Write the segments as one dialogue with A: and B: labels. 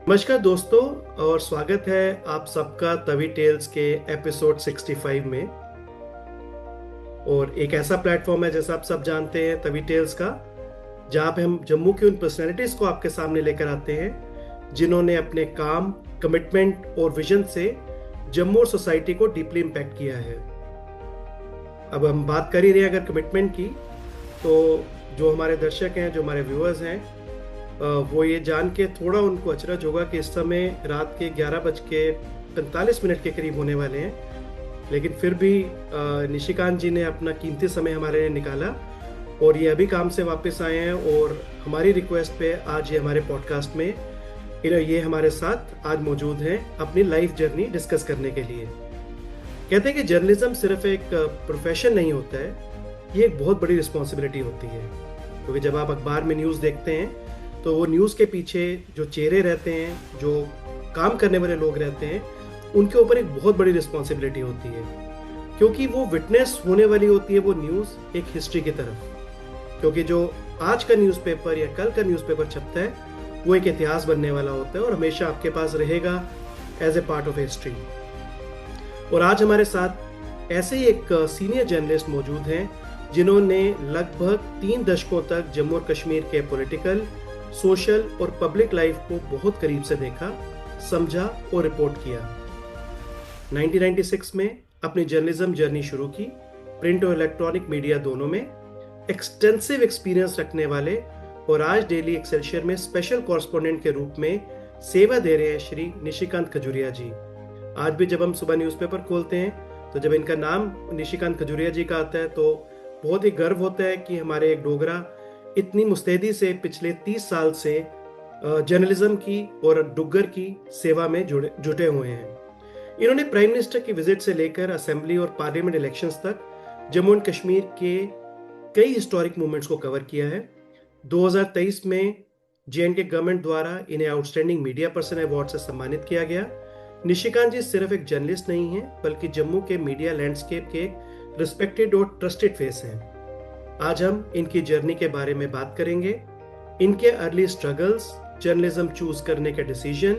A: नमस्कार दोस्तों, और स्वागत है आप सबका तवी टेल्स के एपिसोड 65 में। और एक ऐसा प्लेटफॉर्म है, जैसा आप सब जानते हैं, तवी टेल्स का, जहाँ पे हम जम्मू की उन पर्सनैलिटीज़ को आपके सामने लेकर आते हैं जिन्होंने अपने काम, कमिटमेंट और विजन से जम्मू और सोसाइटी को डीपली इम्पैक्ट किया है। अब हम बात कर ही रहे हैं अगर कमिटमेंट की, तो जो हमारे दर्शक हैं, जो हमारे व्यूअर्स हैं, वो ये जान के थोड़ा उनको अचरज होगा कि इस समय रात के 11:45 के करीब होने वाले हैं। लेकिन फिर भी निशिकांत जी ने अपना कीमती समय हमारे लिए निकाला और ये अभी काम से वापस आए हैं, और हमारी रिक्वेस्ट पे आज ये हमारे पॉडकास्ट में ये हमारे साथ आज मौजूद हैं अपनी लाइफ जर्नी डिस्कस करने के लिए। कहते हैं कि जर्नलिज्म सिर्फ एक प्रोफेशन नहीं होता है, ये एक बहुत बड़ी रिस्पॉन्सिबिलिटी होती है। क्योंकि जब आप अखबार में न्यूज़ देखते हैं तो वो न्यूज़ के पीछे जो चेहरे रहते हैं, जो काम करने वाले लोग रहते हैं, उनके ऊपर एक बहुत बड़ी रिस्पॉन्सिबिलिटी होती है। क्योंकि वो विटनेस होने वाली होती है वो न्यूज़ एक हिस्ट्री की तरफ। क्योंकि जो आज का न्यूज़पेपर या कल का न्यूज़पेपर छपता है वो एक इतिहास बनने वाला होता है और हमेशा आपके पास रहेगा as a part of history. और आज हमारे साथ ऐसे ही एक सीनियर जर्नलिस्ट मौजूद हैं जिन्होंने लगभग 3 दशकों तक जम्मू और कश्मीर के पॉलिटिकल, सोशल और पब्लिक लाइफ को बहुत करीब से देखा, समझा और रिपोर्ट किया। 1996 में अपनी जर्नलिज्म जर्नी शुरू की, प्रिंट और इलेक्ट्रॉनिक मीडिया दोनों में एक्सटेंसिव एक्सपीरियंस रखने वाले, और आज डेली एक्सेलशियर में स्पेशल कॉरेस्पॉन्डेंट के रूप में सेवा दे रहे हैं श्री निशिकांत खजुरिया जी। आज भी जब हम सुबह न्यूज़पेपर खोलते हैं तो जब इनका नाम निशिकांत खजुरिया जी का आता है तो बहुत ही गर्व होता है कि हमारे एक डोगरा इतनी मुस्तैदी से पिछले 30 साल से जर्नलिज्म की और डुग्गर की सेवा में जुटे हुए हैं। इन्होंने प्राइम मिनिस्टर की विजिट से लेकर असेंबली और पार्लियामेंट इलेक्शंस तक जम्मू एंड कश्मीर के कई हिस्टोरिक मूवमेंट्स को कवर किया है। 2023 में जे.एंड.के गवर्नमेंट द्वारा इन्हें आउटस्टैंडिंग मीडिया पर्सन अवार्ड से सम्मानित किया गया। निशिकांत जी सिर्फ एक जर्नलिस्ट नहीं हैं, बल्कि जम्मू के मीडिया लैंडस्केप के रिस्पेक्टेड और ट्रस्टेड फेस हैं। आज हम इनकी जर्नी के बारे में बात करेंगे, इनके अर्ली स्ट्रगल्स, जर्नलिज्म चूज करने के डिसीजन,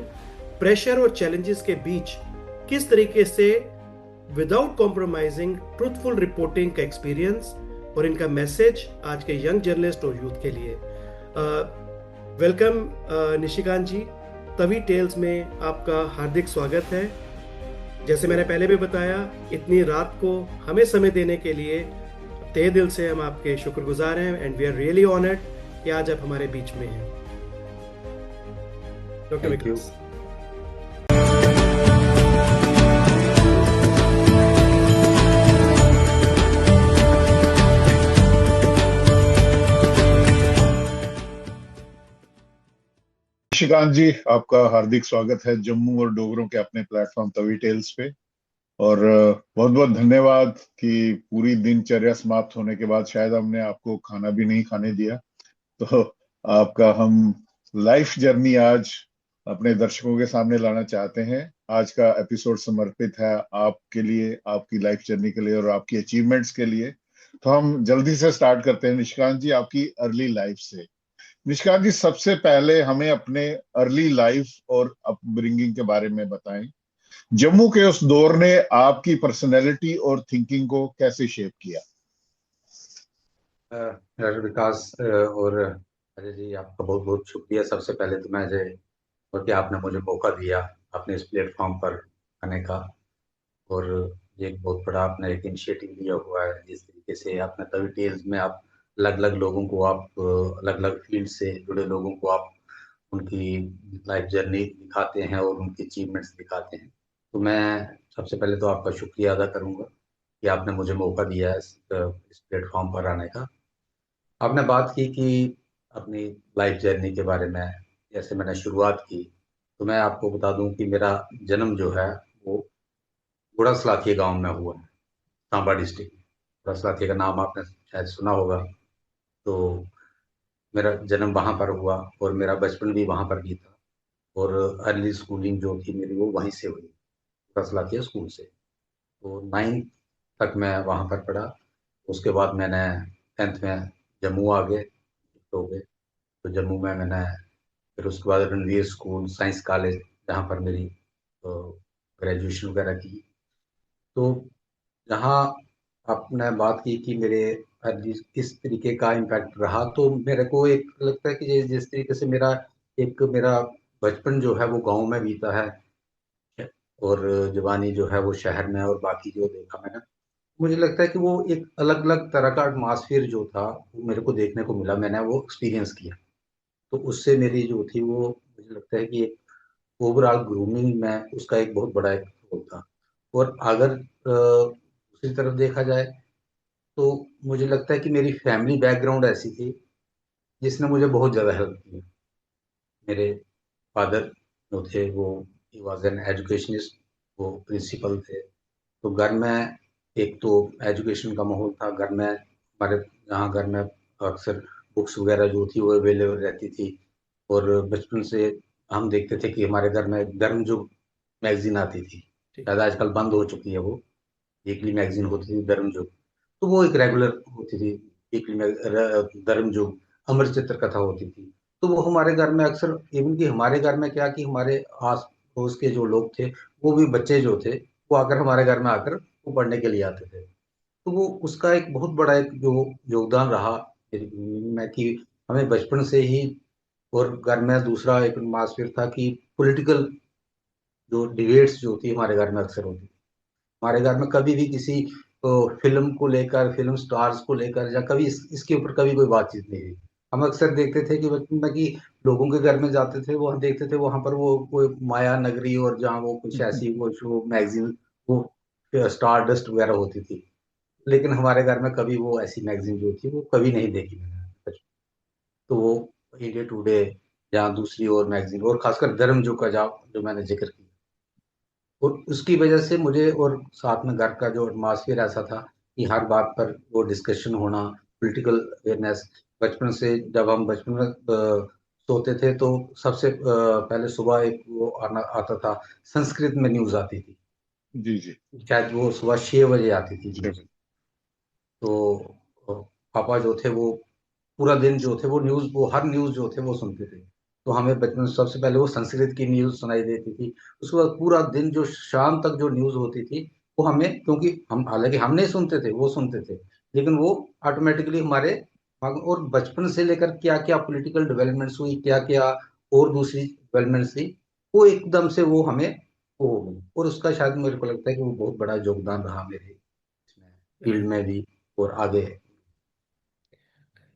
A: प्रेशर और चैलेंजेस के बीच किस तरीके से विदाउट कॉम्प्रोमाइजिंग ट्रूथफुल रिपोर्टिंग का एक्सपीरियंस, और इनका मैसेज आज के यंग जर्नलिस्ट और यूथ के लिए। वेलकम निशिकांत जी, तवी टेल्स में आपका हार्दिक स्वागत है। जैसे मैंने पहले भी बताया, इतनी रात को हमें समय देने के लिए तहे दिल से हम आपके शुक्रगुजार हैं, and we are really honoured कि आज आप हमारे बीच में हैं। डॉक्टर विकास।
B: निशिकांत जी, आपका हार्दिक स्वागत है जम्मू और डोगरों के अपने प्लेटफॉर्म तवी टेल्स पे। और बहुत बहुत धन्यवाद कि पूरी दिनचर्या समाप्त होने के बाद शायद हमने आपको खाना भी नहीं खाने दिया, तो आपका हम लाइफ जर्नी आज अपने दर्शकों के सामने लाना चाहते हैं। आज का एपिसोड समर्पित है आपके लिए, आपकी लाइफ जर्नी के लिए और आपकी अचीवमेंट्स के लिए। तो हम जल्दी से स्टार्ट करते हैं निशिकांत जी, आपकी अर्ली लाइफ से। निशिकांत जी, सबसे पहले हमें अपने अर्ली लाइफ और अपब्रिंगिंग के बारे में बताएं। जम्मू के उस दौर ने आपकी पर्सनैलिटी और थिंकिंग को कैसे शेप किया?
C: डॉक्टर विकास और अजय जी, आपका बहुत बहुत शुक्रिया। सबसे पहले तो मैं अजय, और कि आपने मुझे मौका दिया अपने इस प्लेटफॉर्म पर आने का, और ये एक बहुत बड़ा आपने एक इनिशिएटिव लिया हुआ है। जिस तरीके से आपने तभी टेल्स में आप अलग अलग लोगों को, आप अलग अलग फील्ड से जुड़े लोगों को आप उनकी लाइफ जर्नी दिखाते हैं और उनकी अचीवमेंट्स दिखाते हैं। तो मैं सबसे पहले तो आपका शुक्रिया अदा करूंगा कि आपने मुझे मौका दिया है इस प्लेटफॉर्म पर आने का। आपने बात की कि अपनी लाइफ जर्नी के बारे में, जैसे मैंने शुरुआत की, तो मैं आपको बता दूं कि मेरा जन्म जो है वो गुड़ा सलाथिया गाँव में हुआ है, सांबा डिस्ट्रिक्ट। गुड़ा सलाथिया का नाम आपने शायद सुना होगा। तो मेरा जन्म वहाँ पर हुआ और मेरा बचपन भी वहाँ पर भी था, और अर्ली स्कूलिंग जो थी मेरी वो वहीं से हुई, गुड़ा सलाथिया स्कूल से। तो 9th तक मैं वहाँ पर पढ़ा। उसके बाद मैंने 10th में जम्मू आ गए, शिफ्ट हो गए। तो जम्मू में मैंने फिर उसके बाद रणवीर स्कूल साइंस कॉलेज, जहाँ पर मेरी ग्रेजुएशन वगैरह की। तो जहाँ आपने बात की कि मेरे किस तरीके का इम्पैक्ट रहा, तो मेरे को एक लगता है कि जिस तरीके से मेरा बचपन जो है वो गांव में बीता है, और जवानी जो है वो शहर में, और बाकी जो देखा मैंने, मुझे लगता है कि वो एक अलग अलग तरह का एटमॉस्फेयर जो था वो मेरे को देखने को मिला, मैंने वो एक्सपीरियंस किया। तो उससे मेरी जो थी वो, मुझे लगता है कि एक ओवरऑल ग्रूमिंग में उसका एक बहुत बड़ा एक रोल था। और अगर दूसरी तरफ देखा जाए, तो मुझे लगता है कि मेरी फैमिली बैकग्राउंड ऐसी थी जिसने मुझे बहुत ज़्यादा हेल्प की। मेरे फादर जो थे वो ही वॉज एन एजुकेशनिस्ट, वो प्रिंसिपल थे। तो घर में एक तो एजुकेशन का माहौल था घर में, हमारे यहाँ घर में अक्सर बुक्स वगैरह जो थी वो अवेलेबल रहती थी। और बचपन से हम देखते थे कि हमारे घर में धर्मयुग मैगजीन आती थी,
A: ठीक।
C: शायद आजकल बंद हो चुकी है वो। वीकली मैगजीन होती थी धर्मयुग, तो वो एक रेगुलर होती थी। वीकली में धर्मयुग, अमर चित्र कथा होती थी। तो वो हमारे घर में अक्सर, इवन कि हमारे घर में क्या कि हमारे आस पड़ोस के जो लोग थे, वो भी बच्चे जो थे वो आकर हमारे घर में आकर वो पढ़ने के लिए आते थे। तो वो उसका एक बहुत बड़ा एक जो योगदान रहा मेरी जिंदगी में, कि हमें बचपन से ही, और घर में दूसरा एक मास्टर था कि पॉलिटिकल जो डिबेट्स जो थी हमारे घर में अक्सर होती थी। हमारे घर में कभी भी किसी फिल्म को लेकर, फिल्म स्टार्स को लेकर, या कभी इसके ऊपर कभी कोई बातचीत नहीं हुई। हम अक्सर देखते थे कि बचपन में कि लोगों के घर में जाते थे, वहां देखते थे वहां पर वो कोई माया नगरी, और जहाँ वो कुछ ऐसी वो जो मैगजीन, वो स्टार डस्ट वगैरह होती थी। लेकिन हमारे घर में कभी वो ऐसी मैगजीन जो थी वो कभी नहीं देखी मैंने। तो वो इंडिया टुडे या दूसरी और मैगजीन, और खासकर धर्म जो का जो मैंने जिक्र किया, और उसकी वजह से मुझे, और साथ में घर का जो एटमॉस्फेयर ऐसा था कि हर बात पर वो डिस्कशन होना, पॉलिटिकल अवेयरनेस। बचपन से जब हम बचपन में सोते थे, तो सबसे पहले सुबह एक वो आना आता था, संस्कृत में न्यूज आती थी।
B: जी जी।
C: शायद वो सुबह 6 बजे आती थी
B: जी
C: न्यूज। तो पापा जो थे वो पूरा दिन जो थे वो न्यूज, वो हर न्यूज जो थे वो सुनते थे। तो हमें बचपन में सबसे पहले वो संस्कृत की न्यूज सुनाई देती थी। उसके बाद पूरा दिन जो शाम तक जो न्यूज होती थी, वो हमें, क्योंकि हम हालांकि हम नहीं सुनते थे, वो सुनते थे, लेकिन वो ऑटोमेटिकली हमारे और बचपन से लेकर क्या क्या पॉलिटिकल डेवलपमेंट्स हुई, क्या क्या और दूसरी डेवलपमेंट्स हुई, वो एकदम से वो हमें वो हो गई। और उसका शायद मेरे को लगता है कि वो बहुत बड़ा योगदान रहा मेरे इसमें, फील्ड में भी और आगे।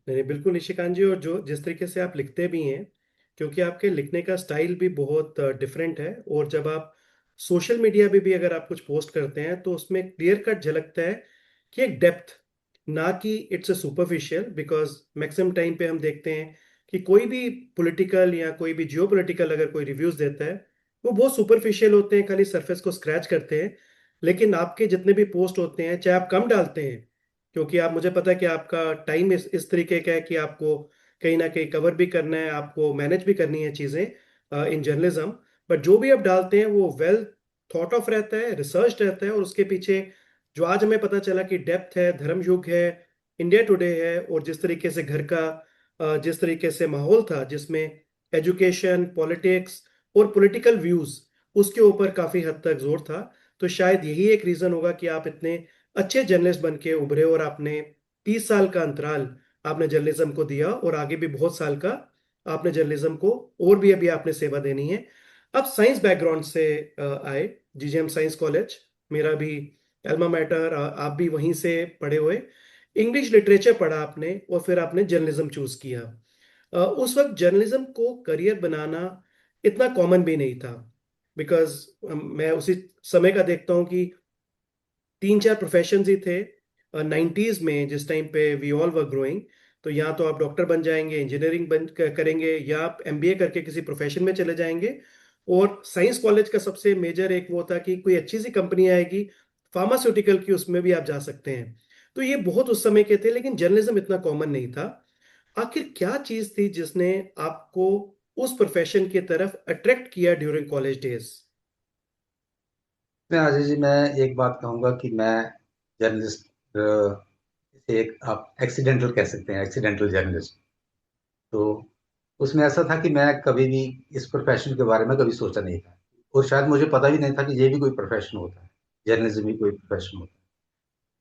A: नहीं नहीं, बिल्कुल निशिकांत जी। और जो जिस तरीके से आप लिखते भी हैं, क्योंकि आपके लिखने का स्टाइल भी बहुत डिफरेंट है, और जब आप सोशल मीडिया पे भी अगर आप कुछ पोस्ट करते हैं तो उसमें क्लियर कट झलकता है कि एक डेप्थ, ना कि it's a superficial. Because maximum time पे हम देखते हैं कि कोई भी पॉलिटिकल या कोई भी जियो पॉलिटिकल अगर कोई रिव्यूज देता है, वो बहुत सुपरफिशियल होते हैं, खाली सरफेस को स्क्रैच करते हैं। लेकिन आपके जितने भी पोस्ट होते हैं, चाहे आप कम डालते हैं, क्योंकि आप, मुझे पता है कि आपका टाइम इस तरीके का है कि आपको कहीं ना कहीं कवर भी करना है, आपको मैनेज भी करनी है चीज़ें इन जर्नलिज्म। बट जो भी आप डालते हैं वो वेल थॉट ऑफ रहता है, रिसर्च रहता है, और उसके पीछे जो आज हमें पता चला कि डेप्थ है, धर्मयुग है, इंडिया टुडे है, और जिस तरीके से घर का जिस तरीके से माहौल था जिसमें एजुकेशन, पॉलिटिक्स और पॉलिटिकल व्यूज, उसके ऊपर काफी हद तक जोर था। तो शायद यही एक रीजन होगा कि आप इतने अच्छे जर्नलिस्ट बन के उभरे, और आपने 30 साल का अंतराल आपने जर्नलिज्म को दिया, और आगे भी बहुत साल का आपने जर्नलिज्म को और भी अभी आपने सेवा देनी है। अब साइंस बैकग्राउंड से आए, जीजीएम साइंस कॉलेज मेरा भी एल्मा मैटर, आप भी वहीं से पढ़े हुए, इंग्लिश लिटरेचर पढ़ा आपने, और फिर आपने जर्नलिज्म चूज किया। उस वक्त जर्नलिज्म को करियर बनाना इतना कॉमन भी नहीं था। बिकॉज मैं उसी समय का देखता हूँ कि तीन चार प्रोफेशन ही थे 90s में, जिस टाइम पे वी ऑल वर ग्रोइंग। तो या तो आप डॉक्टर बन जाएंगे, इंजीनियरिंग करेंगे, या आप एमबीए करके किसी प्रोफेशन में चले जाएंगे। और साइंस कॉलेज का सबसे मेजर एक वो था कि कोई अच्छी सी कंपनी आएगी फार्मास्यूटिकल की, उसमें भी आप जा सकते हैं। तो ये बहुत उस समय के थे, लेकिन जर्नलिज्म इतना कॉमन नहीं था। आखिर क्या चीज थी जिसने आपको उस प्रोफेशन की तरफ अट्रैक्ट किया ड्यूरिंग कॉलेज डेज?
C: मैं अजय जी, मैं एक बात कहूंगा कि मैं जर्नलिस्ट, इसे एक आप एक्सीडेंटल कह सकते हैं, एक्सीडेंटल जर्नलिस्ट। तो उसमें ऐसा था कि मैं कभी भी इस प्रोफेशन के बारे में कभी सोचा नहीं था, और शायद मुझे पता भी नहीं था कि ये भी कोई प्रोफेशन होता है, जर्नलिज्म भी कोई प्रोफेशन होता है।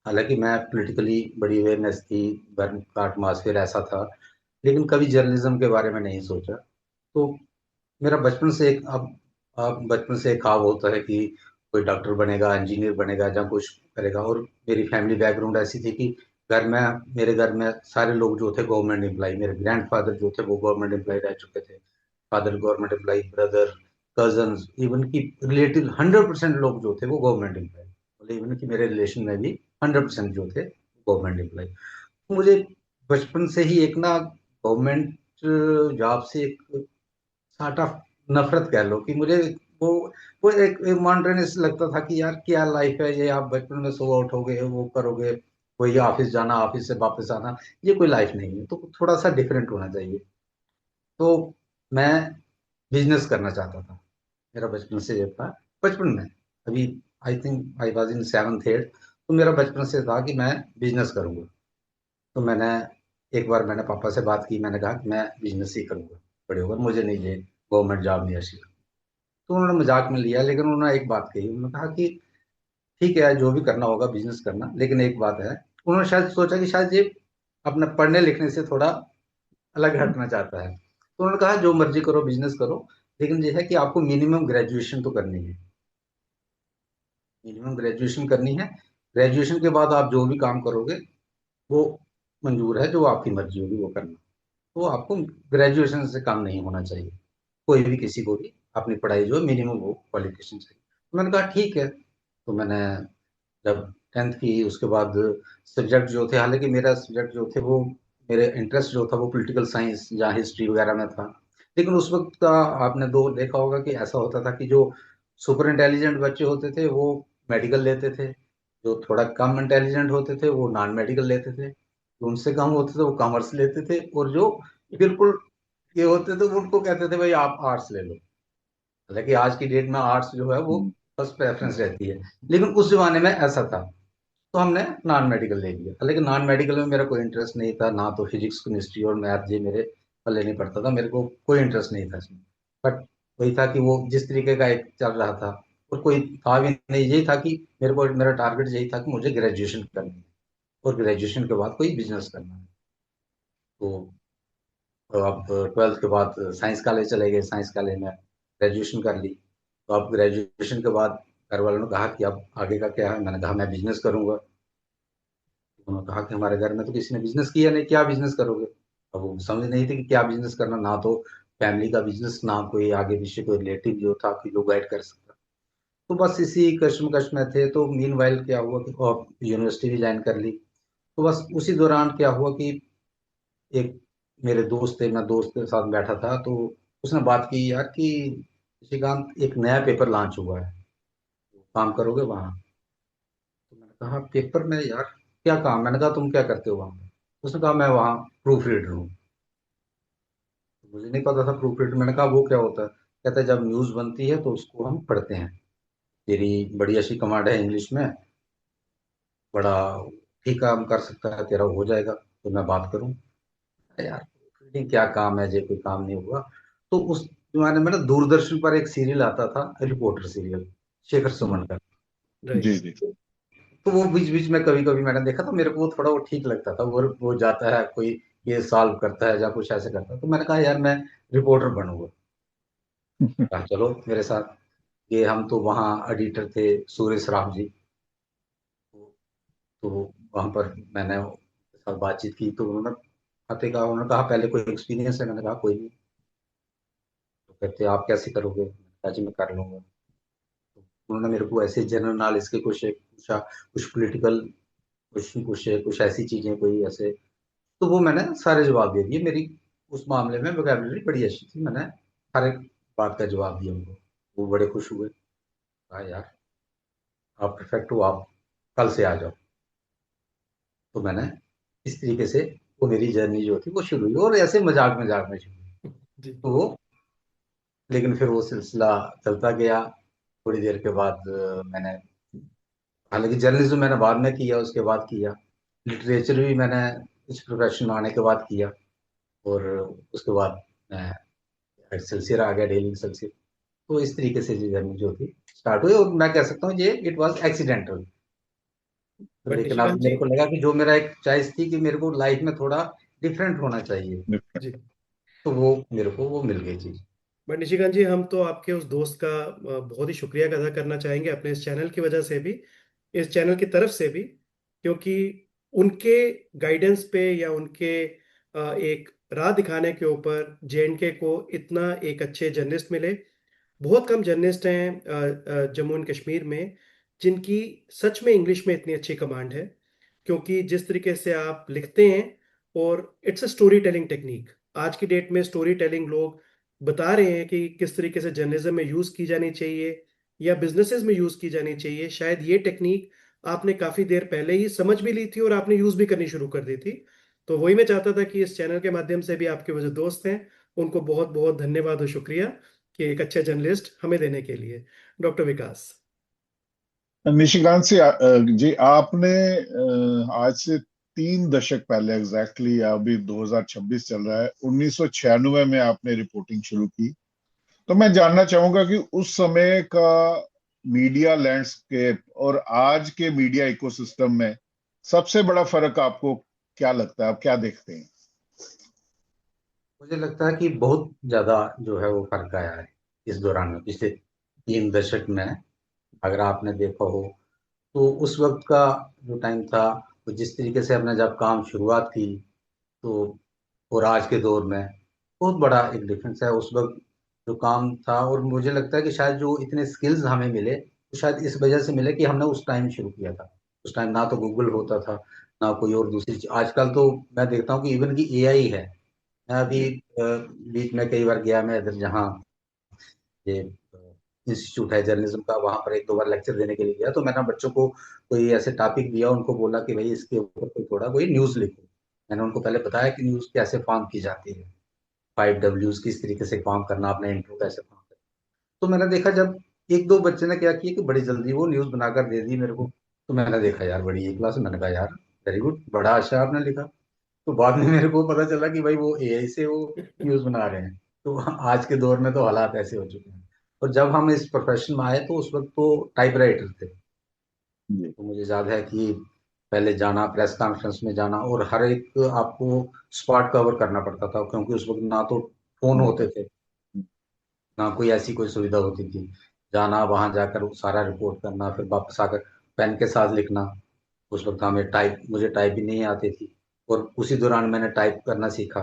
C: हालांकि मैं पॉलिटिकली बड़ी अवेयरनेस थी, घर का एटमॉस्फेयर ऐसा था, लेकिन कभी जर्नलिज्म के बारे में नहीं सोचा। तो मेरा बचपन से एक अब बचपन से एक ख्वाब होता है कि कोई डॉक्टर बनेगा, इंजीनियर बनेगा, या कुछ करेगा। और मेरी फैमिली बैकग्राउंड ऐसी थी कि घर में मेरे घर में सारे लोग जो थे गवर्नमेंट एम्प्लॉय। मेरे ग्रैंडफादर जो थे वो गवर्नमेंट एम्प्लॉय रह चुके थे, father government employ, brother, cousins, even की रिलेटिव 100% लोग जो थे वो गवर्नमेंट एम्प्लॉय। मतलब इवन कि मेरे रिलेशन में भी 100% जो थे गवर्नमेंट एम्प्लॉय। तो मुझे बचपन से ही एक ना गवर्नमेंट जॉब से एक सॉर्ट ऑफ नफरत कह लो कि मुझे वो वो एक मॉन्टरनेस लगता था कि यार क्या लाइफ है ये, आप बचपन में सो आउट हो गए, वो करोगे, वही ऑफिस जाना, ऑफिस से वापस आना, ये कोई लाइफ नहीं है, तो थोड़ा सा डिफरेंट होना चाहिए। तो मैं बिजनेस करना चाहता था, मेरा बचपन से ये था। बचपन में अभी I think I was in 7th 8th, तो मेरा बचपन से था कि मैं बिजनेस करूंगा। तो मैंने एक बार मैंने पापा से बात की, मैंने कहा कि मैं बिजनेस ही करूंगा बड़े होकर, मुझे नहीं ये गवर्नमेंट जॉब नहीं अच्छी। तो उन्होंने मजाक में लिया, लेकिन उन्होंने एक बात कही, उन्होंने कहा कि ठीक है जो भी करना होगा बिजनेस करना, लेकिन एक बात है। उन्होंने शायद सोचा कि शायद ये अपने पढ़ने लिखने से थोड़ा अलग हटना चाहता है, तो उन्होंने कहा जो मर्जी करो, बिजनेस करो, लेकिन ये है कि आपको मिनिमम ग्रेजुएशन तो करनी है, मिनिमम ग्रेजुएशन करनी है। ग्रेजुएशन के बाद आप जो भी काम करोगे वो मंजूर है, जो आपकी मर्जी होगी वो करना। तो आपको ग्रेजुएशन से काम नहीं होना चाहिए, कोई भी किसी को भी अपनी पढ़ाई जो मिनिमम हो क्वालिफिकेशन चाहिए। तो मैंने कहा ठीक है। तो मैंने जब 10th की, उसके बाद सब्जेक्ट जो थे, हालांकि मेरा सब्जेक्ट जो थे वो, मेरे इंटरेस्ट जो था वो पॉलिटिकल साइंस या हिस्ट्री वगैरह में था। लेकिन उस वक्त का आपने दो देखा होगा कि ऐसा होता था कि जो सुपर इंटेलिजेंट बच्चे होते थे वो मेडिकल लेते थे, जो थोड़ा कम इंटेलिजेंट होते थे वो नॉन मेडिकल लेते थे, जो उनसे कम होते थे वो कॉमर्स लेते थे, और जो बिल्कुल ये होते थे वो उनको कहते थे भाई आप आर्ट्स ले लो। हालांकि आज की डेट में आर्ट्स जो है वो
B: हम्म,
C: फर्स्ट प्रेफरेंस रहती है, लेकिन उस जमाने में ऐसा था। तो हमने नॉन मेडिकल ले लिया, लेकिन नॉन मेडिकल में मेरा कोई इंटरेस्ट नहीं था, ना तो फिजिक्स केमिस्ट्री और मैथ ये मेरे पल्ले नहीं पड़ता था, मेरे को कोई इंटरेस्ट नहीं था इसमें। बट वही था कि वो जिस तरीके का एक चल रहा था, और कोई था भी नहीं, यही था कि मेरे को, मेरा टारगेट यही था कि मुझे ग्रेजुएशन करनी है, और ग्रेजुएशन के बाद कोई बिजनेस करना है। तो अब 12th के बाद साइंस कॉलेज चले गए, साइंस कॉलेज में ग्रेजुएशन कर ली। तो अब ग्रेजुएशन के बाद घर वालों ने कहा कि अब आगे का क्या है, मैंने कहा मैं बिजनेस करूंगा। उन्होंने कहा कि हमारे घर में तो किसी ने बिजनेस किया नहीं, क्या बिजनेस करोगे। अब वो समझ नहीं थे कि क्या बिजनेस करना, ना तो फैमिली का बिजनेस, ना कोई आगे पीछे कोई रिलेटिव जो था कि जो गाइड कर सकता। तो बस इसी कश्मकश में थे। तो मीनवाइल क्या हुआ कि और यूनिवर्सिटी भी ज्वाइन कर ली। तो बस उसी दौरान क्या हुआ कि एक मेरे दोस्त थे, मैं दोस्त के साथ बैठा था, तो उसने बात की यार कि श्रीकांत एक नया पेपर लॉन्च हुआ है, काम करोगे वहाँ। तो मैंने कहा पेपर में यार क्या काम, मैंने कहा तुम क्या करते हो वहाँ। उसने कहा मैं वहाँ प्रूफ रीडर हूँ। मुझे नहीं पता था प्रूफ रीडर, मैंने कहा वो क्या होता है। कहता है जब न्यूज़ बनती है तो उसको हम पढ़ते हैं, तेरी बड़ी अच्छी कमांड है इंग्लिश में, बड़ा ठीक काम कर सकता है तेरा, हो जाएगा तो मैं बात करूँ। यार रीडिंग क्या काम है, जे कोई काम नहीं हुआ। तो उस जमाने में ना दूरदर्शन पर एक सीरियल आता था, रिपोर्टर सीरियल, शेखर सुमन का।
B: जी
A: राइट।
B: जी।
C: तो वो बीच बीच में कभी कभी मैंने देखा, तो मेरे को वो थोड़ा वो ठीक लगता था, वो जाता है कोई ये सॉल्व करता है या कुछ ऐसे करता है, तो मैंने कहा यार मैं रिपोर्टर बनूंगा। कहा चलो मेरे साथ। ये हम तो वहाँ एडिटर थे, सुरेश राम जी। तो वहां पर मैंने उनके साथ बातचीत की, तो उन्होंने आते कहा, उन्होंने कहा पहले कोई एक्सपीरियंस है, मैंने कहा कोई नहीं। तो कहते आप कैसे करोगे, मैंने कहा जी मैं कर लूंगा। तो उन्होंने मेरे को ऐसे जनरल नॉलेज के कुछ एक पूछा, कुछ पॉलिटिकल क्वेश्चन पूछे, कुछ ऐसी चीजें कोई ऐसे। तो वो मैंने सारे जवाब दे दिए। मेरी उस मामले में वोकेबलरी बड़ी अच्छी थी, मैंने हर एक बात का जवाब दिया उनको। वो बड़े खुश हुए, कहा यार आप परफेक्ट हो, आप कल से आ जाओ। तो मैंने इस तरीके से वो मेरी जर्नी जो थी वो शुरू हुई, और ऐसे मजाक मजाक में शुरू हुई।
A: जी।
C: तो वो, लेकिन फिर वो सिलसिला चलता गया। थोड़ी देर के बाद मैंने, हालांकि जर्नलिज्म मैंने बाद में किया, उसके बाद किया लिटरेचर भी मैंने इस प्रोफेशन में आने के बाद किया। और उसके बाद एक्सेलसियर आ गया, डेली एक्सेलसियर। तो इस तरीके से ये जर्नी जो थी स्टार्ट हुई, और मैं कह सकता हूँ ये इट वाज एक्सीडेंटल। तो
A: बट
C: लेकिन अब
A: निशिकांत जी।
C: मेरे को लगा कि जो मेरा एक चॉइस थी कि मेरे को लाइफ में थोड़ा डिफरेंट होना चाहिए,
A: जी।
C: तो वो मेरे को वो मिल गई चीज।
A: बट निशिकांत जी, हम तो आपके उस दोस्त का बहुत ही शुक्रिया अदा करना चाहेंगे, अपने इस चैनल की वजह से भी, इस चैनल की तरफ से भी, क्योंकि उनके गाइडेंस पे या उनके एक राह दिखाने के ऊपर जेएंडके को इतना एक अच्छे जर्नलिस्ट मिले। बहुत कम जर्नलिस्ट हैं जम्मू एंड कश्मीर में जिनकी सच में इंग्लिश में इतनी अच्छी कमांड है, क्योंकि जिस तरीके से आप लिखते हैं, और it's a story telling technique. आज की डेट में स्टोरी टेलिंग लोग बता रहे हैं कि किस तरीके से जर्नलिज्म में यूज की जानी चाहिए या बिजनेसेस में यूज की जानी चाहिए। शायद ये टेक्निक आपने काफी देर पहले ही समझ भी ली थी और आपने यूज भी करनी शुरू कर दी थी। तो वही मैं चाहता था कि इस चैनल के माध्यम से भी आपके वो जो दोस्त हैं उनको बहुत बहुत धन्यवाद और शुक्रिया कि एक अच्छा जर्नलिस्ट हमें देने के लिए। डॉक्टर विकास।
B: निशिकांत जी, आपने आज से 3 दशक पहले, एग्जैक्टली अभी 2026 चल रहा है, 1996 में आपने रिपोर्टिंग शुरू की। तो मैं जानना चाहूंगा कि उस समय का मीडिया लैंडस्केप और आज के मीडिया इकोसिस्टम में सबसे बड़ा फर्क आपको क्या लगता है, आप क्या देखते हैं?
C: मुझे लगता है कि बहुत ज्यादा जो है वो फर्क आया है इस दौरान में, पिछले 3 दशक में। अगर आपने देखा हो तो उस वक्त का जो टाइम था, वो जिस तरीके से हमने जब काम शुरुआत की, तो और आज के दौर में बहुत बड़ा एक डिफरेंस है। उस वक्त जो काम था, और मुझे लगता है कि शायद जो इतने स्किल्स हमें मिले, तो शायद इस वजह से मिले कि हमने उस टाइम शुरू किया था। उस टाइम ना तो गूगल होता था, ना कोई और दूसरी चीज। आजकल तो मैं देखता हूँ कि इवन की एआई है। मैं अभी
B: जी।
C: बीच में कई बार गया, मैं इधर जहाँ ये इंस्टीट्यूट है जर्नलिज्म का, वहां पर 1-2 बार लेक्चर देने के लिए गया, तो मैंने बच्चों को कोई ऐसे टॉपिक दिया, उनको बोला कि भाई इसके ऊपर कोई थोड़ा कोई न्यूज लिखो। मैंने उनको पहले बताया कि न्यूज कैसे फॉर्म की जाती है, 5 Ws किस तरीके से फॉर्म करना, अपना इंट्रो कैसे फॉर्म करना। तो मैंने देखा जब 1-2 बच्चे ने क्या किया कि बड़ी जल्दी वो न्यूज बनाकर दे दी मेरे को। तो मैंने देखा यार बड़ी एक क्लास, मैंने कहा यार वेरी गुड, बड़ा अच्छा आपने लिखा। तो बाद में मेरे को पता चला कि भाई वो एआई से वो न्यूज बना रहे हैं। तो आज के दौर में तो हालात ऐसे हो चुके हैं। और जब हम इस प्रोफेशन में आए तो उस वक्त तो टाइपराइटर थे।
B: जी।
C: तो मुझे याद है कि पहले जाना, प्रेस कॉन्फ्रेंस में जाना, और हर एक आपको स्पॉट कवर करना पड़ता था, क्योंकि उस वक्त ना तो फोन होते थे, ना कोई ऐसी कोई सुविधा होती थी। जाना, वहां जाकर वो सारा रिपोर्ट करना, फिर वापस आकर पेन के साथ लिखना। उस वक्त हमें टाइप, मुझे टाइप भी नहीं आती थी, और उसी दौरान मैंने टाइप करना सीखा।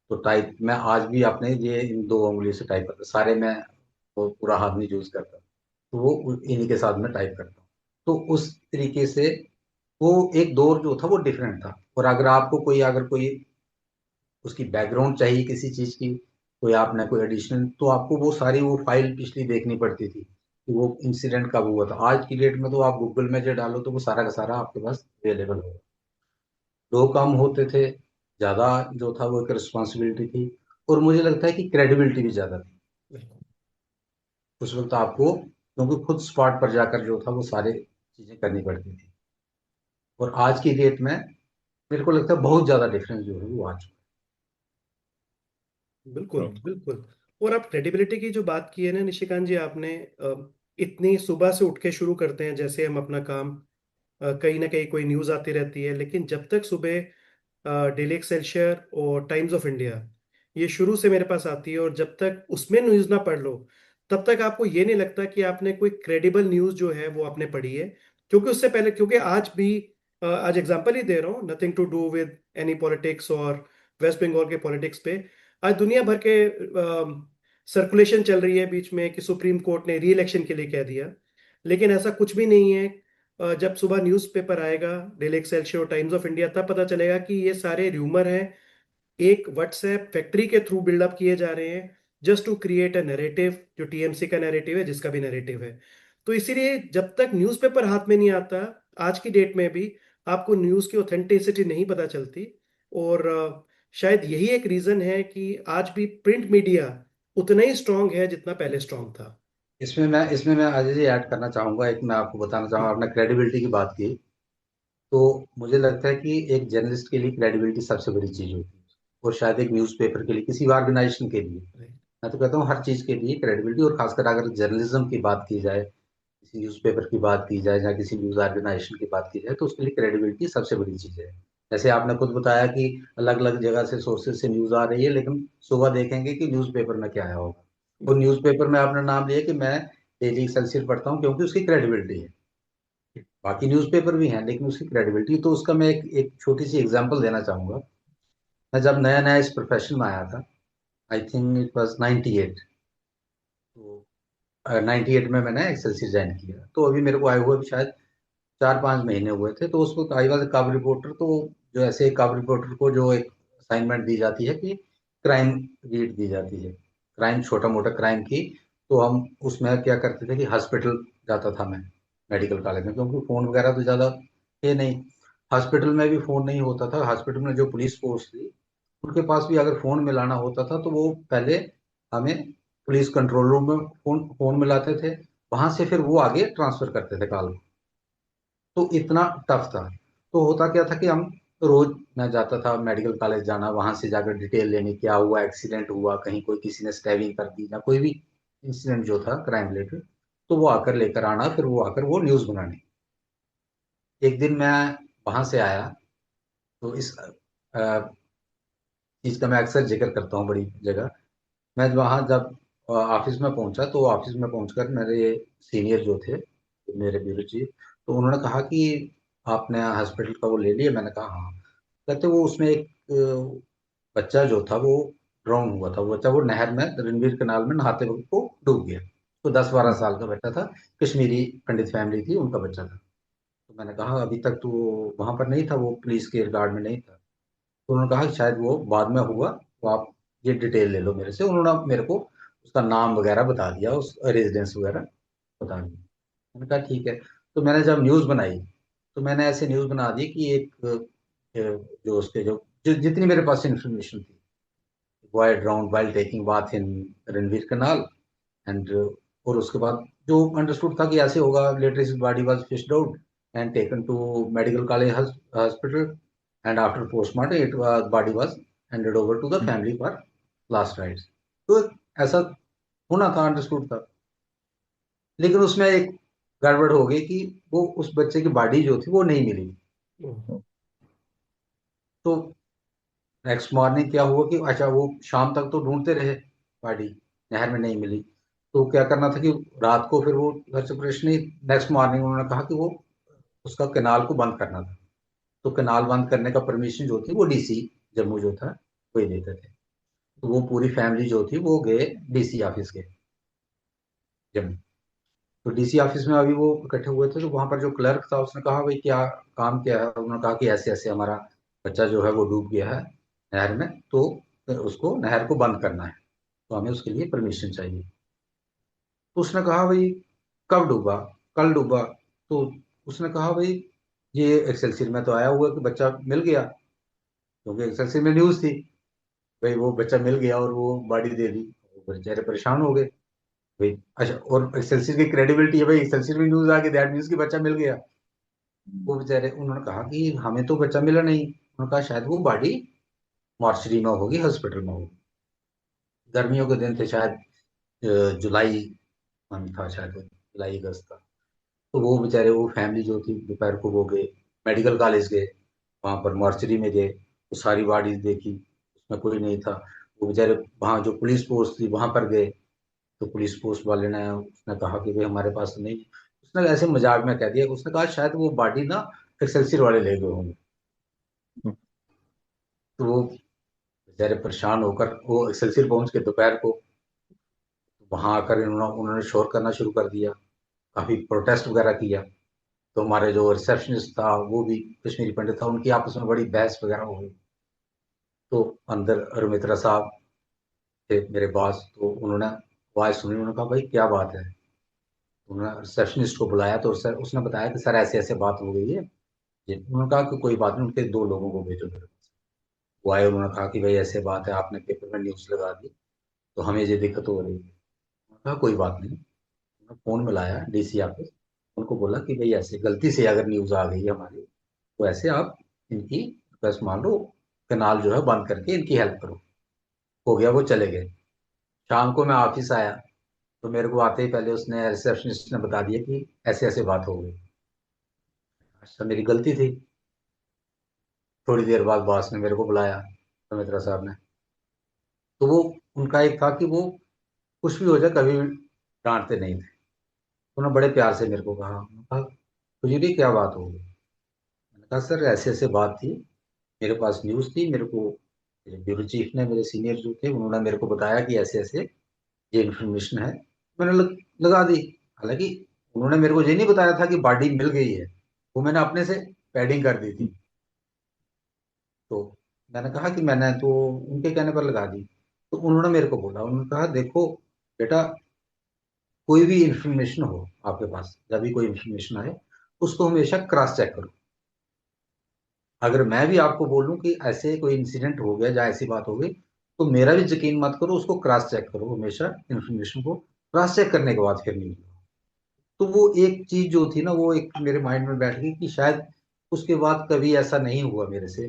C: तो टाइप मैं आज भी अपने ये इन 2 उंगली से टाइप करता, सारे मैं वो पूरा हाथ नहीं यूज करता। तो वो इन्हीं के साथ मैं टाइप करता हूँ। तो उस तरीके से वो एक दौर जो था वो डिफरेंट था। और अगर आपको कोई, अगर कोई उसकी बैकग्राउंड चाहिए किसी चीज की, कोई आपने कोई एडिशनल, तो आपको वो सारी वो फाइल पिछली देखनी पड़ती थी कि वो इंसिडेंट कब हुआ था। आज की डेट में तो आप गूगल में जो डालो तो वो सारा का सारा आपके पास अवेलेबल होगा। दो काम होते थे, ज्यादा जो था वो एक रिस्पॉन्सिबिलिटी थी, और मुझे लगता है कि क्रेडिबिलिटी भी ज्यादा थी उस वक्त आपको, क्योंकि खुद स्पॉट पर जाकर जो था वो सारे चीजें करनी पड़ती थी। और आज की डेट में मेरे को लगता है बहुत ज्यादा डिफरेंस जो है वो आ चुका
A: बिल्कुल बिल्कुल। और आप क्रेडिबिलिटी की जो बात की है ना निशिकांत जी, आपने इतनी सुबह से उठ के शुरू करते हैं जैसे हम अपना काम, कहीं ना कहीं कोई न्यूज़ आती रहती है, लेकिन जब तक सुबह डेली एक्सेलशियर और टाइम्स ऑफ इंडिया ये शुरू से मेरे पास आती है, और जब तक उसमें न्यूज़ ना पढ़ लो तब तक आपको ये नहीं लगता कि आपने कोई क्रेडिबल न्यूज़ जो है वो आपने पढ़ी है। क्योंकि उससे पहले, क्योंकि आज भी आज एग्जांपल ही दे रहा हूँ, nothing to do with any politics और वेस्ट बंगाल के पॉलिटिक्स पे, आज दुनिया भर के सर्कुलेशन चल रही है बीच में कि सुप्रीम कोर्ट ने री इलेक्शन के लिए कह दिया। लेकिन ऐसा कुछ भी नहीं है। जब सुबह न्यूज़पेपर आएगा, डेली एक्सेलशियर और टाइम्स ऑफ इंडिया, तब पता चलेगा कि ये सारे र्यूमर हैं, एक व्हाट्सएप फैक्ट्री के थ्रू बिल्डअप किए जा रहे हैं, just to create a narrative, जो टीएमसी का नैरेटिव है, जिसका भी नैरेटिव है। तो इसीलिए जब तक न्यूज़पेपर हाथ में नहीं आता, आज की डेट में भी आपको न्यूज़ की ऑथेंटिसिटी नहीं पता चलती। और शायद यही एक रीजन है कि आज भी प्रिंट मीडिया उतना ही स्ट्रांग है जितना पहले स्ट्रांग था।
C: है। इसमें मैं अजय जी ऐड करना चाहूंगा, एक मैं आपको बताना चाहूंगा, आपने क्रेडिबिलिटी की बात की। तो मुझे लगता है कि एक जर्नलिस्ट के लिए क्रेडिबिलिटी सबसे बड़ी चीज होती है। और शायद एक न्यूज़पेपर के लिए, किसी ऑर्गेनाइजेशन के लिए। मैं तो कहता हूँ हर चीज़ के लिए क्रेडिबिलिटी, और खासकर अगर जर्नलिज्म की बात की जाए, किसी न्यूज़पेपर की बात की जाए या किसी न्यूज़ ऑर्गेनाइजेशन की बात की जाए, तो उसके लिए क्रेडिबिलिटी सबसे बड़ी चीज़ है। जैसे आपने खुद बताया कि अलग अलग जगह से सोर्सेज से न्यूज़ आ रही है, लेकिन सुबह देखेंगे कि न्यूज़पेपर में क्या आया होगा। और न्यूज़पेपर में आपने नाम लिया कि मैं डेली एक्सेलसियर पढ़ता हूँ, क्योंकि उसकी क्रेडिबिलिटी है। बाकी न्यूज़पेपर भी हैं, लेकिन उसकी क्रेडिबिलिटी, तो उसका मैं एक छोटी सी एग्जांपल देना चाहूंगा। मैं जब नया नया इस प्रोफेशन में आया था, आई थिंक इट वाज 98, तो 98 में मैंने एक्सेलसियर ज्वाइन किया। तो अभी मेरे को आए हुए भी शायद 4-5 महीने हुए थे। तो उसको आई वाज कब रिपोर्टर। तो जो ऐसे कब रिपोर्टर को जो एक असाइनमेंट दी जाती है कि क्राइम रीड दी जाती है, क्राइम, छोटा मोटा क्राइम की। तो हम उसमें क्या करते थे कि हॉस्पिटल जाता था मैं, मेडिकल कॉलेज में, क्योंकि फ़ोन वगैरह तो ज़्यादा थे नहीं। हॉस्पिटल में भी फ़ोन नहीं होता था। हॉस्पिटल में जो पुलिस फोर्स थी, उनके पास भी अगर फ़ोन मिलाना होता था तो वो पहले हमें पुलिस कंट्रोल रूम में फ़ोन फ़ोन मिलाते थे। वहां से फिर वो आगे ट्रांसफ़र करते थे कॉल। तो इतना टफ था। तो होता क्या था कि हम रोज, मैं जाता था मेडिकल कॉलेज, जाना, वहां से जाकर डिटेल लेनी, क्या हुआ, एक्सीडेंट हुआ, कहीं कोई किसी ने स्टैबिंग कर दी, या कोई भी इंसिडेंट जो था क्राइम रिलेटेड, तो वो आकर लेकर आना, फिर वो आकर वो न्यूज बनानी। एक दिन मैं वहां से आया, तो इस चीज का मैं अक्सर जिक्र करता हूँ बड़ी जगह। मैं वहां जब ऑफिस में पहुंचा, तो ऑफिस में पहुंचकर मेरे सीनियर जो थे, मेरे बीरू जी, तो उन्होंने कहा कि आपने हॉस्पिटल का वो ले लिया। मैंने कहा हाँ। कहते वो उसमें एक बच्चा जो था वो ड्राउन हुआ था। वो बच्चा वो नहर में, रणवीर कनाल में नहाते वक्त वो डूब गया। तो 10-12 साल का बच्चा था, कश्मीरी पंडित फैमिली थी, उनका बच्चा था। तो मैंने कहा अभी तक तो वहां पर नहीं था, वो पुलिस के गार्ड में नहीं था। तो उन्होंने कहा कि शायद वो बाद में हुआ, तो आप ये डिटेल ले लो मेरे से। उन्होंने मेरे को उसका नाम वगैरह बता दिया, उस रेजिडेंस वगैरह बता दिया। मैंने कहा ठीक है। तो मैंने जब न्यूज़ बनाई, तो मैंने ऐसे न्यूज़ बना दी कि एक जो उसके जो जितनी मेरे पास इंफॉर्मेशन थी, boy drowned while taking bath in Ranbir canal, and और उसके बाद जो अंडरस्टूड था कि ऐसे होगा, later his body was fished out and taken to medical college hospital, and after postmortem it body was handed over to the family for last rites. तो ऐसा होना था, अंडरस्टूड था। लेकिन उसमें एक गड़बड़ हो गई कि वो उस बच्चे की बॉडी जो थी वो नहीं मिली। तो नेक्स्ट मॉर्निंग क्या हुआ कि अच्छा, वो शाम तक तो ढूंढते रहे, बॉडी नहर में नहीं मिली। तो क्या करना था कि रात को फिर वो घर से फ्रेश नहीं, नेक्स्ट मॉर्निंग उन्होंने कहा कि वो उसका कैनाल को बंद करना था। तो कैनाल बंद करने का परमिशन जो थी वो डीसी जम्मू जो था वही देते थे। तो वो पूरी फैमिली जो थी वो गए डीसी ऑफिस के जम्मू। तो डीसी ऑफिस में अभी वो इकट्ठे हुए थे, तो वहां पर जो क्लर्क था उसने कहा भाई क्या काम क्या है। उन्होंने कहा कि ऐसे ऐसे हमारा बच्चा जो है वो डूब गया है नहर में, तो उसको नहर को बंद करना है, तो हमें उसके लिए परमिशन चाहिए। तो उसने कहा भाई कब डूबा, कल डूबा। तो उसने कहा भाई ये एक्सेलसियर में तो आया हुआ कि बच्चा मिल गया, क्योंकि एक्सेलसियर में न्यूज थी भाई वो बच्चा मिल गया और वो बॉडी दे दी। वो बेचारे परेशान हो गए भाई। अच्छा, और एक्सेलसियर की क्रेडिबिलिटी है भाई, एक्सेलसियर में न्यूज आ गई, दैट मीन्स कि बच्चा मिल गया। वो बेचारे, उन्होंने कहा कि हमें तो बच्चा मिला नहीं। उन्होंने कहा शायद वो बॉडी मॉर्चरी में होगी, हॉस्पिटल में होगी। गर्मियों के दिन थे शायद, जुलाई मंथ था शायद, जुलाई अगस्त का। तो वो बेचारे, वो फैमिली जो थी, दोपहर को वो गए, मेडिकल कॉलेज गए, वहां पर मॉर्चरी में गए, वो सारी बॉडीज देखी, उसमें कोई नहीं था। वो बेचारे वहाँ जो पुलिस पोस्ट थी वहां पर गए, तो पुलिस पोस्ट वाले ने, उसने कहा कि भाई हमारे पास तो नहीं। उसने ऐसे मजाक में कह दिया, उसने कहा शायद वो बॉडी ना एक्सेलसियर वाले ले गए होंगे। तो वो बेचारे परेशान होकर वो एक्सेलसियर पहुंच के दोपहर को, वहां आकर उन्होंने शोर करना शुरू कर दिया, काफी प्रोटेस्ट वगैरह किया। तो हमारे जो रिसेप्शनिस्ट था वो भी कश्मीरी पंडित था, उनकी आपस में बड़ी बहस वगैरह हो गई। तो अंदर रुमित्रा साहब थे मेरे बॉस, तो उन्होंने आवाज सुनी, उन्होंने कहा भाई क्या बात है। उन्होंने रिसेप्शनिस्ट को बुलाया, तो सर उसने बताया कि सर ऐसे ऐसे बात हो गई है। उन्होंने कहा कि कोई बात नहीं, उनके 2 लोगों को भेजो मेरे पास। वो आए, उन्होंने कहा कि भाई ऐसे बात है, आपने पेपर में न्यूज लगा दी, तो हमें ये दिक्कत हो रही है। उन्होंने कहा कोई बात नहीं। उन्होंने फोन मिलाया डीसी ऑफिस, उनको बोला कि भाई ऐसे गलती से अगर न्यूज आ गई है हमारी, तो ऐसे आप इनकी रिक्वेस्ट मान लो, कनाल जो है बंद करके इनकी हेल्प करो। हो गया, वो चले गए। शाम को मैं ऑफिस आया तो मेरे को आते ही पहले उसने, रिसेप्शनिस्ट ने बता दिया कि ऐसे ऐसे बात हो गई। अच्छा, मेरी गलती थी। थोड़ी देर बाद बॉस ने मेरे को बुलाया, सुमित्रा साहब ने। तो वो, उनका एक था कि वो कुछ भी हो जाए कभी भी डांटते नहीं थे। उन्होंने बड़े प्यार से मेरे को कहा, उन्होंने कहा, तुझे भी क्या बात हो गई? मैंने कहा सर ऐसे ऐसे बात थी, मेरे पास न्यूज़ थी, मेरे को मेरे ब्यूरो चीफ ने, मेरे सीनियर जो थे उन्होंने मेरे को बताया कि ऐसे ऐसे ये इन्फॉर्मेशन है। मैंने लगा दी। हालांकि उन्होंने मेरे को ये नहीं बताया था कि बॉडी मिल गई है, वो मैंने अपने से पैडिंग कर दी थी। तो मैंने कहा कि मैंने तो उनके कहने पर लगा दी। तो उन्होंने मेरे को बोला, उन्होंने कहा देखो बेटा, कोई भी इंफॉर्मेशन हो आपके पास, जब भी कोई इंफॉर्मेशन आए उसको हमेशा क्रॉस चेक करो। अगर मैं भी आपको बोलूं कि ऐसे कोई इंसिडेंट हो गया या ऐसी बात हो गई, तो मेरा भी यकीन मत करो, उसको क्रॉस चेक करो। हमेशा इंफॉर्मेशन को क्रॉस चेक करने के बाद फिर न्यूज। तो वो एक चीज जो थी ना, वो एक मेरे माइंड में बैठ गई कि शायद उसके बाद कभी ऐसा नहीं हुआ मेरे से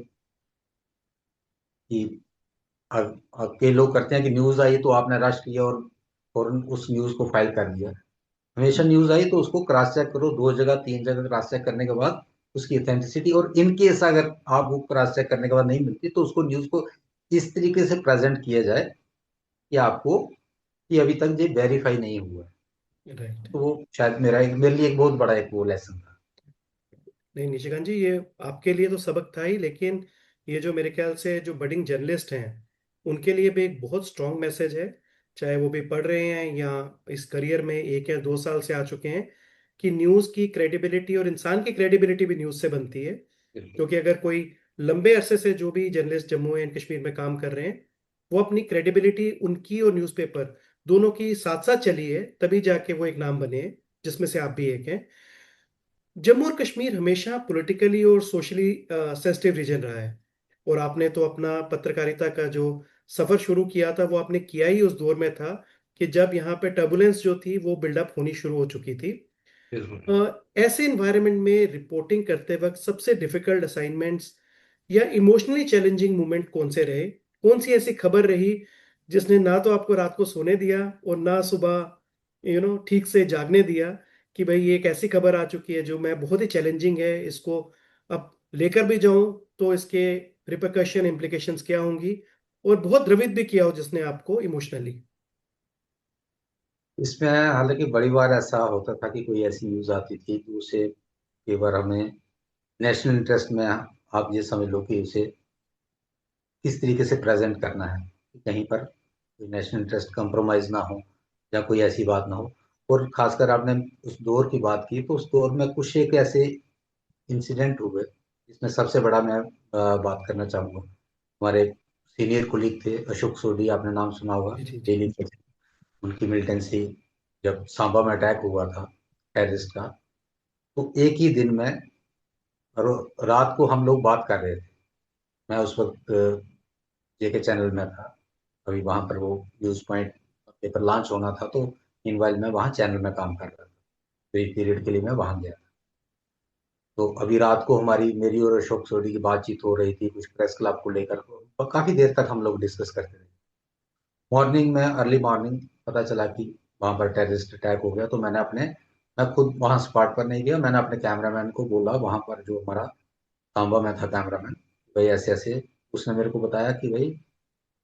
C: कि कई लोग करते हैं कि न्यूज आई तो आपने रश किया और फौरन उस न्यूज को फाइल कर दिया। हमेशा न्यूज आई तो उसको क्रॉस चेक करो, 2 जगह 3 जगह क्रॉस चेक करने के बाद उसकी ऑथेंटिसिटी, और इन केस अगर आप वो क्रॉस चेक करने के बाद नहीं मिलती तो उसको न्यूज को इस तरीके से प्रेजेंट किया जाए कि आपको, कि अभी तक ये वेरीफाई नहीं हुआ है।
A: राइट।
C: तो वो शायद मेरे लिए एक बहुत बड़ा एक वो लेसन था।
A: नहीं निशिकांत जी, ये आपके लिए तो सबक था ही, लेकिन ये जो मेरे ख्याल से जो बडिंग जर्नलिस्ट हैं उनके लिए भी एक बहुत स्ट्रांग मैसेज है, चाहे वो भी पढ़ रहे हैं या इस करियर में 1 या 2 साल से आ चुके हैं, कि न्यूज़ की क्रेडिबिलिटी और इंसान की क्रेडिबिलिटी भी न्यूज़ से बनती है।
C: बिल्कुल।
A: क्योंकि अगर कोई लंबे अरसे से जो भी जर्नलिस्ट जम्मू एंड कश्मीर में काम कर रहे हैं, वो अपनी क्रेडिबिलिटी उनकी और न्यूज़पेपर दोनों की साथ साथ चली है, तभी जाके वो एक नाम बने हैं, जिसमें से आप भी एक हैं। जम्मू और कश्मीर हमेशा पॉलिटिकली और सोशली सेंसिटिव रीजन रहा है, और आपने तो अपना पत्रकारिता का जो सफर शुरू किया था वो आपने किया ही उस दौर में था कि जब यहाँ पे टर्बुलेंस जो थी वो बिल्डअप होनी शुरू हो चुकी थी।
C: बिल्कुल।
A: ऐसे इन्वायरमेंट में रिपोर्टिंग करते वक्त सबसे डिफिकल्ट असाइनमेंट्स या इमोशनली चैलेंजिंग मोमेंट कौन से रहे? कौन सी ऐसी खबर रही जिसने ना तो आपको रात को सोने दिया और ना सुबह ठीक से जागने दिया, कि भाई ये एक ऐसी खबर आ चुकी है जो मैं बहुत ही चैलेंजिंग है, इसको अब लेकर भी जाऊं तो इसके रिpercussion इम्प्लीकेशंस क्या होंगी, और बहुत द्रवित भी किया हो जिसने आपको इमोशनली।
C: इसमें हालांकि बड़ी बार ऐसा होता था कि कोई ऐसी न्यूज आती थी कि उसे कई बार हमें नेशनल इंटरेस्ट में, आप ये समझ लो कि उसे किस तरीके से प्रेजेंट करना है कि कहीं पर कोई नेशनल इंटरेस्ट कंप्रोमाइज ना हो या कोई ऐसी बात ना हो। और खासकर आपने उस दौर की बात की, तो उस दौर में कुछ एक ऐसे इंसिडेंट हुए जिसमें सबसे बड़ा मैं बात करना चाहूँगा। हमारे सीनियर कुलीग थे अशोक सोडी, आपने नाम सुना होगा,
A: जी जी जी।
C: डेली के थे। उनकी मिलिटेंसी, जब सांबा में अटैक हुआ था टेररिस्ट का, तो एक ही दिन में, और रात को हम लोग बात कर रहे थे। मैं उस वक्त जेके चैनल में था। अभी वहां पर वो न्यूज पॉइंट पेपर लॉन्च होना था, तो मीनवाइल मैं वहाँ चैनल में काम कर रहा था। तो एक पीरियड के लिए मैं वहां गया। तो अभी रात को हमारी, मेरी और अशोक सोडी की बातचीत हो रही थी कुछ प्रेस क्लब को लेकर, और काफी देर तक हम लोग डिस्कस करते रहे। मॉर्निंग में, अर्ली मॉर्निंग पता चला कि वहां पर टेररिस्ट अटैक हो गया। तो मैं खुद वहां स्पॉट पर नहीं गया, मैंने अपने कैमरामैन को बोला, वहां पर जो हमारा सांबा में था कैमरामैन, भाई ऐसे ऐसे। उसने मेरे को बताया कि भाई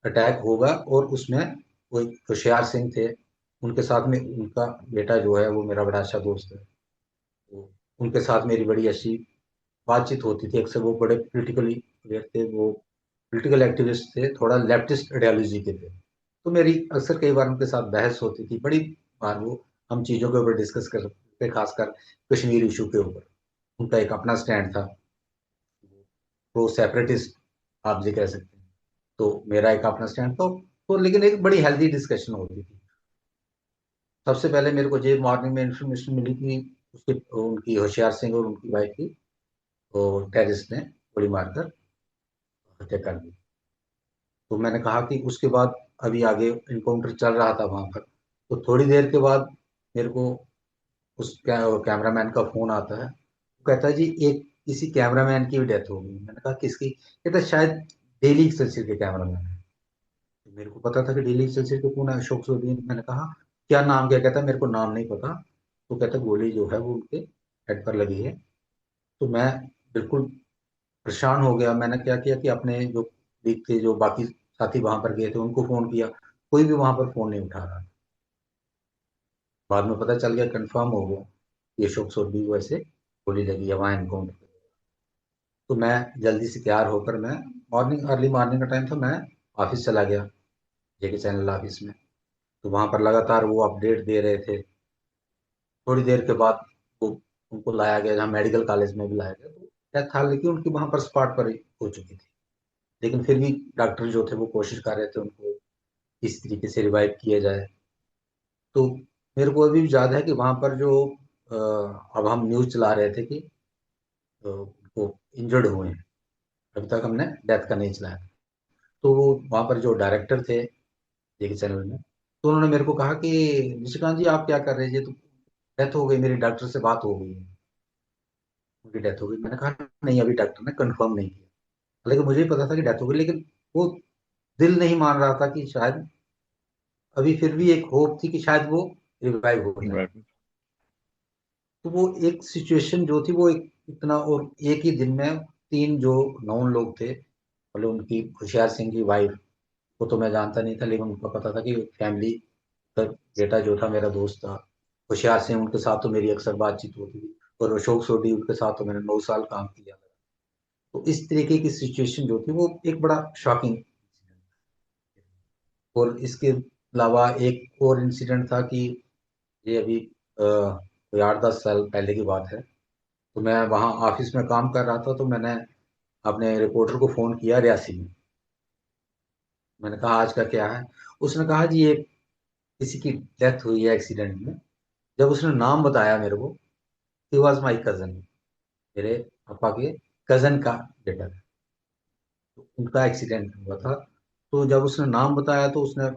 C: अटैक होगा, और उसमें वो एक होशियार सिंह थे, उनके साथ में उनका बेटा जो है वो मेरा बड़ा अच्छा दोस्त है। तो उनके साथ मेरी बड़ी अच्छी बातचीत होती थी अक्सर। वो बड़े पोलिटिकली अवेयर थे, वो पॉलिटिकल एक्टिविस्ट थे, थोड़ा लेफ्टिस्ट आइडियोलॉजी के थे। तो मेरी अक्सर कई बार उनके साथ बहस होती थी, बड़ी बार वो हम चीज़ों के ऊपर डिस्कस करते थे, खासकर कश्मीर इशू के ऊपर। उनका एक अपना स्टैंड था, प्रो सेपरेटिस्ट आप जी कह सकते हैं। तो मेरा एक अपना स्टैंड था। तो लेकिन एक बड़ी हेल्दी डिस्कशन होती थी। सबसे पहले मेरे को ये मॉर्निंग में इंफॉर्मेशन मिली कि उसके उनकी होशियार सिंह और उनकी वाइफ की, तो टेररिस्ट ने गोली मारकर हत्या कर दी। तो मैंने कहा कि उसके बाद अभी आगे इनकाउंटर चल रहा था वहां पर। तो थोड़ी देर के बाद मेरे को उस कैमरामैन का फोन आता है। वो कहता है जी एक किसी कैमरामैन की भी डेथ हो गई। मैंने कहा किसकी? कहता है शायद डेली एक्सेलसियर के कैमरामैन है। तो मेरे को पता था कि डेली एक्सेलसियर के कौन है, अशोक सोरेन। मैंने कहा क्या नाम, क्या कहता है, मेरे को नाम नहीं पता। तो कहता गोली जो है वो उनके हेड पर लगी है। तो मैं बिल्कुल परेशान हो गया। मैंने क्या किया कि अपने जो लीग थे, जो बाकी साथी वहां पर गए थे, उनको फोन किया। कोई भी वहां पर फोन नहीं उठा रहा। बाद में पता चल गया, कंफर्म हो गया कि अशोक सोरभी को ऐसे गोली लगी है, वहां एनकाउंटर। तो मैं जल्दी से तैयार होकर, मैं मॉर्निंग, अर्ली मॉर्निंग का टाइम था, मैं ऑफिस चला गया, जेके चैनल ऑफिस में। तो वहां पर लगातार वो अपडेट दे रहे थे। थोड़ी देर के बाद वो उनको लाया गया, जहाँ मेडिकल कॉलेज में भी लाया गया। तो डेथ हालांकि उनकी वहां पर स्पॉट पर ही हो चुकी थी, लेकिन फिर भी डॉक्टर जो थे वो कोशिश कर रहे थे उनको इस तरीके से रिवाइव किया जाए। तो मेरे को अभी भी याद है कि वहां पर जो अब हम न्यूज चला रहे थे कि उनको इंजर्ड हुए हैं। अभी तक हमने डेथ का नहीं चलाया। तो वहां पर जो डायरेक्टर थे जेके चैनल में, तो उन्होंने मेरे को कहा कि निशिकांत जी आप क्या कर रहे हैं, ये तो डेथ हो गई, मेरी डॉक्टर से बात हो गई है, उनकी डेथ हो गई। मैंने कहा नहीं, अभी डॉक्टर ने कंफर्म नहीं किया। हालांकि मुझे ही पता था कि डेथ हो गई, लेकिन वो दिल नहीं मान रहा था कि शायद अभी फिर भी एक होप थी कि शायद वो रिवाइव हो जाए।
B: Right.
C: तो वो एक सिचुएशन जो थी, वो एक इतना, और एक ही दिन में तीन जो नॉन लोग थे, मतलब उनकी होशियार सिंह की वाइफ, वो तो मैं जानता नहीं था, लेकिन उनको पता था कि फैमिली का बेटा जो था मेरा दोस्त था। होशियार सिंह, उनके साथ तो मेरी अक्सर बातचीत होती थी। और अशोक सोडी, उनके साथ तो मैंने 9 साल काम किया। तो इस तरीके की सिचुएशन जो थी वो एक बड़ा शॉकिंग। और इसके अलावा एक और इंसिडेंट था कि ये अभी कोई 8-10 साल पहले की बात है। तो मैं वहाँ ऑफिस में काम कर रहा था, तो मैंने अपने रिपोर्टर को फ़ोन किया रियासी में। मैंने कहा आज का क्या है। उसने कहा जी ये किसी की डेथ हुई है एक्सीडेंट में। जब उसने नाम बताया मेरे को, ही वॉज माई कजन, मेरे पापा के कजन का बेटा था। तो उनका एक्सीडेंट हुआ था। तो जब उसने नाम बताया, तो उसने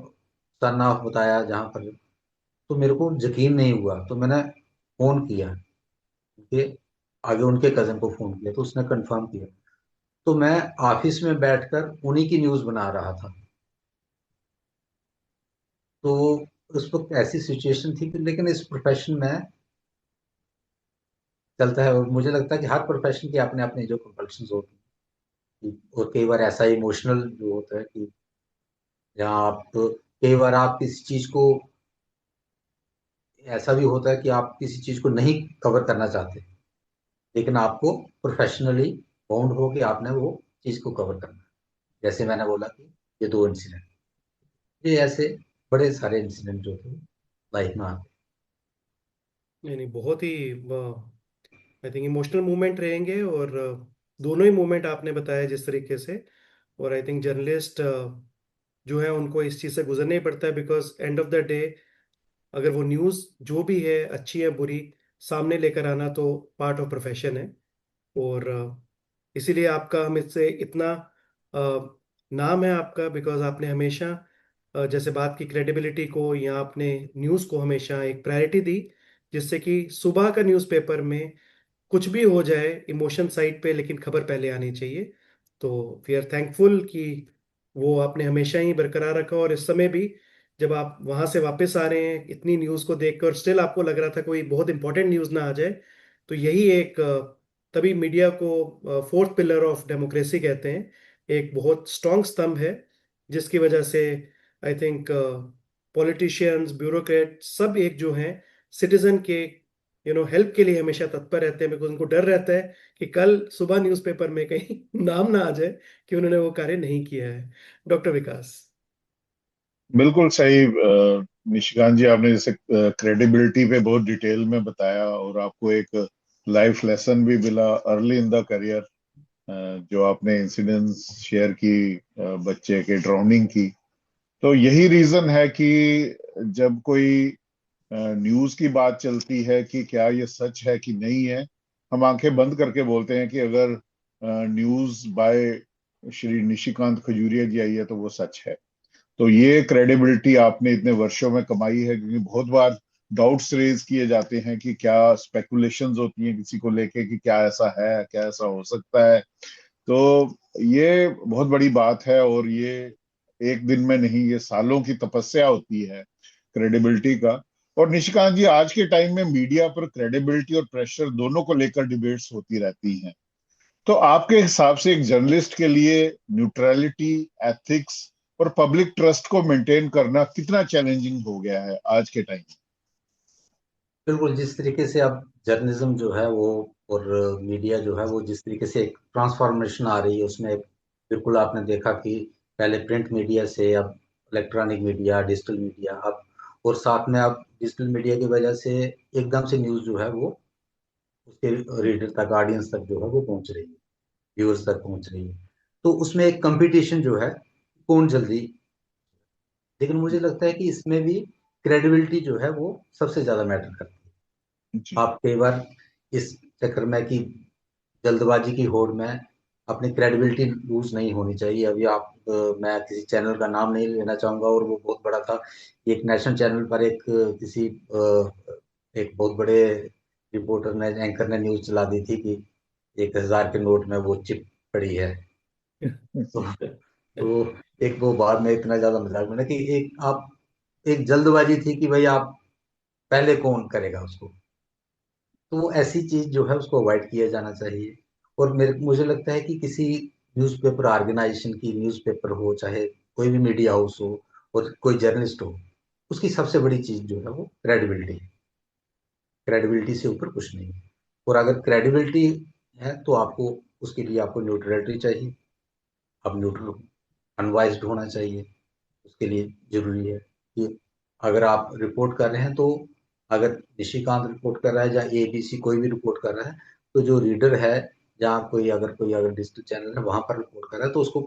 C: सन ऑफ बताया जहाँ पर, तो मेरे को यकीन नहीं हुआ। तो मैंने फ़ोन किया उनके आगे, उनके कजन को फ़ोन किया, तो उसने कंफर्म किया। तो मैं ऑफिस में बैठकर उन्हीं की न्यूज़ बना रहा था। तो उस वक्त ऐसी सिचुएशन थी कि, लेकिन इस प्रोफेशन में चलता है, और मुझे लगता है कि हर प्रोफेशन की अपने अपने जो कंपल्शन होती हैं। और कई बार ऐसा इमोशनल जो होता है कि जहाँ आप, कई बार आप किसी चीज को, ऐसा भी होता है कि आप किसी चीज को नहीं कवर करना चाहते, लेकिन आपको प्रोफेशनली बाउंड हो कि आपने वो चीज को कवर करना है। जैसे मैंने बोला कि ये दो इंसिडेंट, ये ऐसे बड़े सारे इंसिडेंट जो थे लाइफ में आते
A: नहीं नहीं, बहुत ही आई थिंक इमोशनल मोमेंट रहेंगे। और दोनों ही मोमेंट आपने बताया जिस तरीके से। और आई थिंक जर्नलिस्ट जो है उनको इस चीज़ से गुजरना ही पड़ता है, because end of the day अगर वो न्यूज़ जो भी है अच्छी है बुरी सामने लेकर आना तो पार्ट ऑफ प्रोफेशन है। और इसीलिए आपका हम इससे इतना नाम है आपका, बिकॉज आपने हमेशा जैसे बात की क्रेडिबिलिटी को या आपने न्यूज़ को हमेशा एक प्रायोरिटी दी, जिससे कि सुबह का न्यूज़पेपर में कुछ भी हो जाए इमोशन साइड पे, लेकिन खबर पहले आनी चाहिए। तो वी आर थैंकफुल कि वो आपने हमेशा ही बरकरार रखा। और इस समय भी जब आप वहां से वापस आ रहे हैं इतनी न्यूज़ को देखकर, स्टिल आपको लग रहा था कोई बहुत इंपॉर्टेंट न्यूज़ ना आ जाए, तो यही एक तभी मीडिया को फोर्थ पिलर ऑफ डेमोक्रेसी कहते हैं, एक बहुत स्ट्रांग स्तंभ है, जिसकी वजह से आई थिंक पॉलिटिशियंस, ब्यूरोक्रेट सब एक जो हैं सिटीजन के हेल्प के लिए हमेशा तत्पर रहते हैं, बिकॉज उनको डर रहता है कि कल सुबह न्यूज़पेपर में कहीं नाम ना आ जाए कि उन्होंने वो कार्य नहीं किया है। डॉक्टर विकास।
B: बिल्कुल सही। निशिकांत जी, आपने जैसे क्रेडिबिलिटी पे बहुत डिटेल में बताया, और आपको एक लाइफ लेसन भी मिला अर्ली इन द करियर, जो आपने इंसिडेंट्स शेयर की बच्चे के ड्राउनिंग की। तो यही रीजन है कि जब कोई न्यूज की बात चलती है कि क्या ये सच है कि नहीं है, हम आंखें बंद करके बोलते हैं कि अगर न्यूज बाय श्री निशिकांत खजूरिया जी आई है तो वो सच है। तो ये क्रेडिबिलिटी आपने इतने वर्षों में कमाई है, क्योंकि बहुत बार डाउट्स रेज किए जाते हैं कि क्या स्पेकुलेशंस होती हैं किसी को लेके कि क्या ऐसा है, क्या ऐसा हो सकता है। तो ये बहुत बड़ी बात है, और ये एक दिन में नहीं, ये सालों की तपस्या होती है क्रेडिबिलिटी का। और निशिकांत जी, आज के टाइम में मीडिया पर क्रेडिबिलिटी और प्रेशर दोनों को लेकर डिबेट्स होती रहती हैं। तो आपके हिसाब से एक जर्नलिस्ट के लिए न्यूट्रलिटी, एथिक्स और पब्लिक ट्रस्ट को मेंटेन करना कितना चैलेंजिंग हो गया है आज के टाइम
C: बिल्कुल, जिस तरीके से अब जर्नलिज्म जो है वो और मीडिया जो है वो जिस तरीके से एक ट्रांसफॉर्मेशन आ रही है उसमें बिल्कुल आपने देखा कि पहले प्रिंट मीडिया से अब इलेक्ट्रॉनिक मीडिया, डिजिटल मीडिया, अब और साथ में अब डिजिटल मीडिया की वजह से एकदम से न्यूज़ जो है वो उसके रीडर तक, ऑडियंस तक जो है वो पहुंच रही है, व्यूअर्स तक पहुंच रही है। तो उसमें एक कंपटीशन जो है, कौन जल्दी, लेकिन मुझे लगता है कि इसमें भी क्रेडिबिलिटी जो है वो सबसे ज्यादा मैटर करती है।
B: जी?
C: आप कई बार इस चक्कर में कि जल्दबाजी की होड़ में अपनी क्रेडिबिलिटी लूज नहीं होनी चाहिए। अभी आप मैं किसी चैनल का नाम नहीं लेना चाहूंगा और वो बहुत बड़ा था, एक नेशनल चैनल पर एक किसी एक बहुत बड़े रिपोर्टर ने, एंकर ने न्यूज चला दी थी कि 1,000 के नोट में वो चिप पड़ी है। तो, तो एक वो बाद में इतना ज्यादा मजाक बना कि एक आप एक जल्दबाजी थी कि भाई आप पहले कौन करेगा उसको। तो वो ऐसी चीज जो है उसको अवॉइड किया जाना चाहिए। और मुझे लगता है कि किसी न्यूज़पेपर ऑर्गेनाइजेशन की, न्यूज़पेपर हो चाहे कोई भी मीडिया हाउस हो और कोई जर्नलिस्ट हो, उसकी सबसे बड़ी चीज जो है वो क्रेडिबिलिटी है। क्रेडिबिलिटी से ऊपर कुछ नहीं है। और अगर क्रेडिबिलिटी है तो आपको उसके लिए आपको न्यूट्रलिटी चाहिए। आप न्यूट्रल, अनवाइज्ड होना चाहिए। उसके लिए जरूरी है कि अगर आप रिपोर्ट कर रहे हैं तो अगर निशिकांत रिपोर्ट कर रहा है या एबीसी कोई भी रिपोर्ट कर रहा है, तो जो रीडर है, जहाँ कोई अगर डिजिटल चैनल है वहां पर रिपोर्ट कर रहा है, तो उसको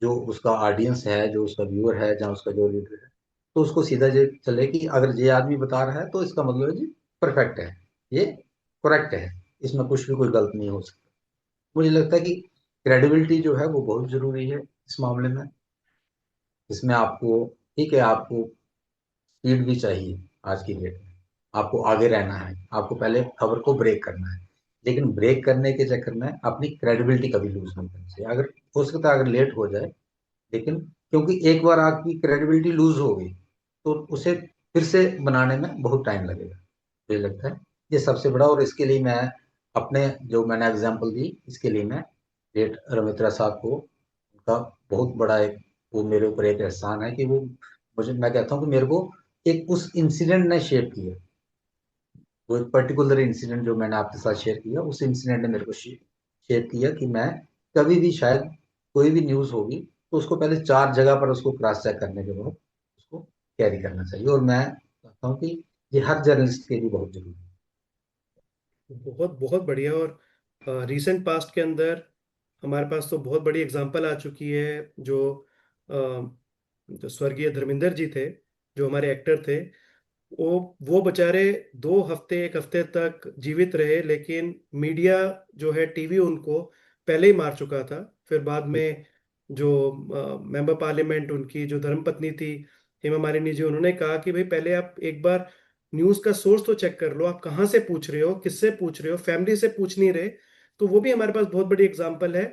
C: जो उसका ऑडियंस है, जो उसका व्यूअर है, जहाँ उसका जो रीडर है, तो उसको सीधा ये चले कि अगर ये आदमी बता रहा है तो इसका मतलब है जी परफेक्ट है, ये करेक्ट है, इसमें कुछ भी कोई गलत नहीं हो सकता। मुझे लगता है कि क्रेडिबिलिटी जो है वो बहुत जरूरी है इस मामले में। इसमें आपको, ठीक है, आपको स्पीड भी चाहिए आज की डेट में, आपको आगे रहना है, आपको पहले खबर को ब्रेक करना है, लेकिन ब्रेक करने के चक्कर में अपनी क्रेडिबिलिटी कभी लूज नहीं करनी चाहिए। अगर हो सकता है अगर लेट हो जाए, लेकिन क्योंकि एक बार आपकी क्रेडिबिलिटी लूज हो गई तो उसे फिर से बनाने में बहुत टाइम लगेगा। मुझे लगता है ये सबसे बड़ा, और इसके लिए मैं अपने जो मैंने एग्जांपल दी, इसके लिए मैं लेट रवित्रा साहब को, उनका बहुत बड़ा एक, वो मेरे ऊपर एक एहसान है कि वो मुझे, मैं कहता हूँ कि मेरे को एक उस इंसिडेंट ने शेप किया। वो एक पर्टिकुलर इंसिडेंट जो मैंने आपके साथ शेयर किया, उस इंसिडेंट ने मेरे को शेप किया कि मैं कभी भी शायद कोई भी न्यूज़ होगी तो उसको पहले 4 जगह पर उसको क्रॉस चेक करने के बाद उसको कैरी करना चाहिए। और मैं कहता हूँ कि ये हर जर्नलिस्ट के लिए बहुत जरूरी है।
A: बहुत बहुत बढ़िया। और रीसेंट पास्ट के अंदर हमारे पास तो बहुत बड़ी एग्जांपल आ चुकी है। अ, जो स्वर्गीय धर्मेंद्र जी थे, जो हमारे एक्टर थे, वो बेचारे 2 हफ्ते, 1 हफ्ते तक जीवित रहे, लेकिन मीडिया जो है, टीवी उनको पहले ही मार चुका था। फिर बाद में जो मेंबर पार्लियामेंट, उनकी जो धर्मपत्नी थी हेमा मालिनी जी, उन्होंने कहा कि भाई पहले आप एक बार न्यूज का सोर्स तो चेक कर लो, आप कहाँ से पूछ रहे हो, किससे पूछ रहे हो, फैमिली से पूछ नहीं रहे। तो वो भी हमारे पास बहुत बड़ी एग्जांपल है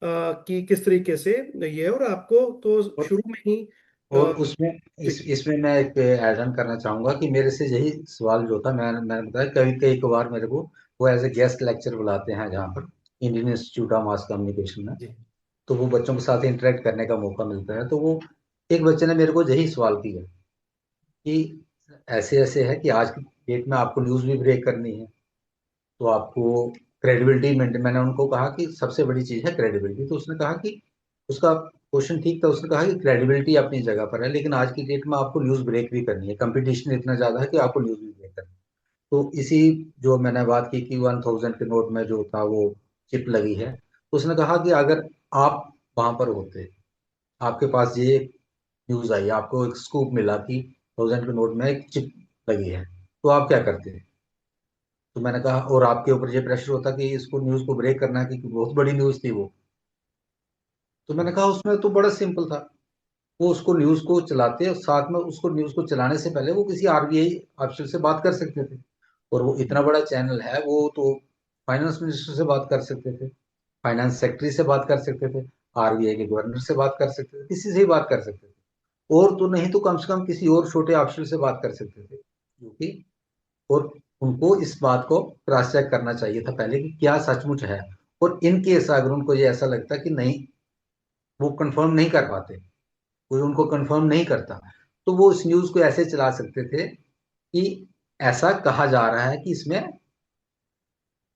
A: कि किस तरीके से ये है। और आपको तो
C: और
A: शुरू में ही
C: और
A: अ,
C: उसमें
A: जी
C: इसमें मैं एक ऐड ऑन करना चाहूंगा कि मेरे से यही सवाल जो था, मैंने बताया कभी कई बार मेरे को वो एज ए गेस्ट लेक्चर बुलाते हैं जहाँ पर Indian institute of mass communication में।
A: जी
C: तो वो बच्चों के साथ इंटरेक्ट करने का मौका मिलता है। तो वो एक बच्चे ने मेरे को यही सवाल किया कि ऐसे ऐसे है कि आज की डेट में आपको न्यूज़ भी ब्रेक करनी है, तो आपको क्रेडिबिलिटी मेंटेन, मैंने उनको कहा कि सबसे बड़ी चीज़ है क्रेडिबिलिटी। तो उसने कहा कि उसका क्वेश्चन ठीक था, उसने कहा कि क्रेडिबिलिटी अपनी जगह पर है, लेकिन आज की डेट में आपको न्यूज़ ब्रेक भी करनी है, कंपटीशन इतना ज़्यादा है कि आपको न्यूज़ भी ब्रेक करनी है। तो इसी जो मैंने बात की कि 1,000 के नोट में जो था वो चिप लगी है, तो उसने कहा कि अगर आप वहां पर होते, आपके पास ये न्यूज आई, आपको एक स्कूप मिला कि 1,000 के नोट में एक चिप लगी है, तो आप क्या करते? तो मैंने कहा, और आपके ऊपर ये प्रेशर होता कि इसको न्यूज को ब्रेक करना है क्योंकि बहुत बड़ी न्यूज थी वो। तो मैंने कहा उसमें तो बड़ा सिंपल था, वो उसको न्यूज को चलाते और साथ में उसको न्यूज को चलाने से पहले वो किसी आरबीआई अफसर से बात कर सकते थे। और वो इतना बड़ा चैनल है, वो तो फाइनेंस मिनिस्टर से बात कर सकते थे। फाइनेंस सेक्रेटरी से बात कर सकते थे, आरबीआई के गवर्नर से बात कर सकते थे, किसी से ही बात कर सकते थे। और तो नहीं तो कम से कम किसी और छोटे ऑफिसर से बात कर सकते थे, क्योंकि और उनको इस बात को क्रॉस चेक करना चाहिए था पहले कि क्या सचमुच है। और इन केस अगर उनको ये ऐसा लगता कि नहीं, वो कंफर्म नहीं कर पाते, कोई उनको कंफर्म नहीं करता, तो वो इस न्यूज को ऐसे चला सकते थे कि ऐसा कहा जा रहा है कि इसमें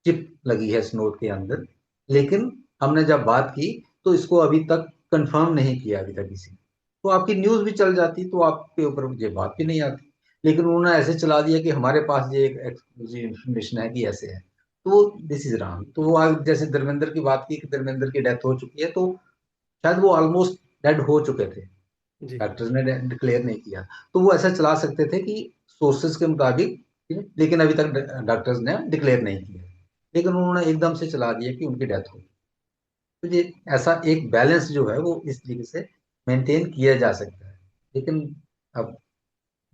C: चिप लगी है इस नोट के अंदर, लेकिन हमने जब बात की तो इसको अभी तक कंफर्म नहीं किया अभी तक किसी ने। तो आपकी न्यूज भी चल जाती, तो आपके ऊपर ये बात भी नहीं आती। लेकिन उन्होंने ऐसे चला दिया कि हमारे पास ये एक एक्सक्लूसिव इंफॉर्मेशन है कि ऐसे है। तो दिस इज रॉन्ग। तो वो आज जैसे धर्मेंद्र की बात की कि धर्मेंद्र की डेथ हो चुकी है, तो शायद वो ऑलमोस्ट डेड हो चुके थे,
A: जी।
C: डॉक्टर्स ने डिक्लेयर नहीं किया। तो वो ऐसा चला सकते थे कि सोर्सेज के मुताबिक, लेकिन अभी तक डॉक्टर्स ने डिक्लेयर नहीं किया। लेकिन उन्होंने एकदम से चला दिया कि उनकी डेथ हो गई। तो ये ऐसा एक बैलेंस जो है वो इस तरीके से मेंटेन किया जा सकता है। लेकिन अब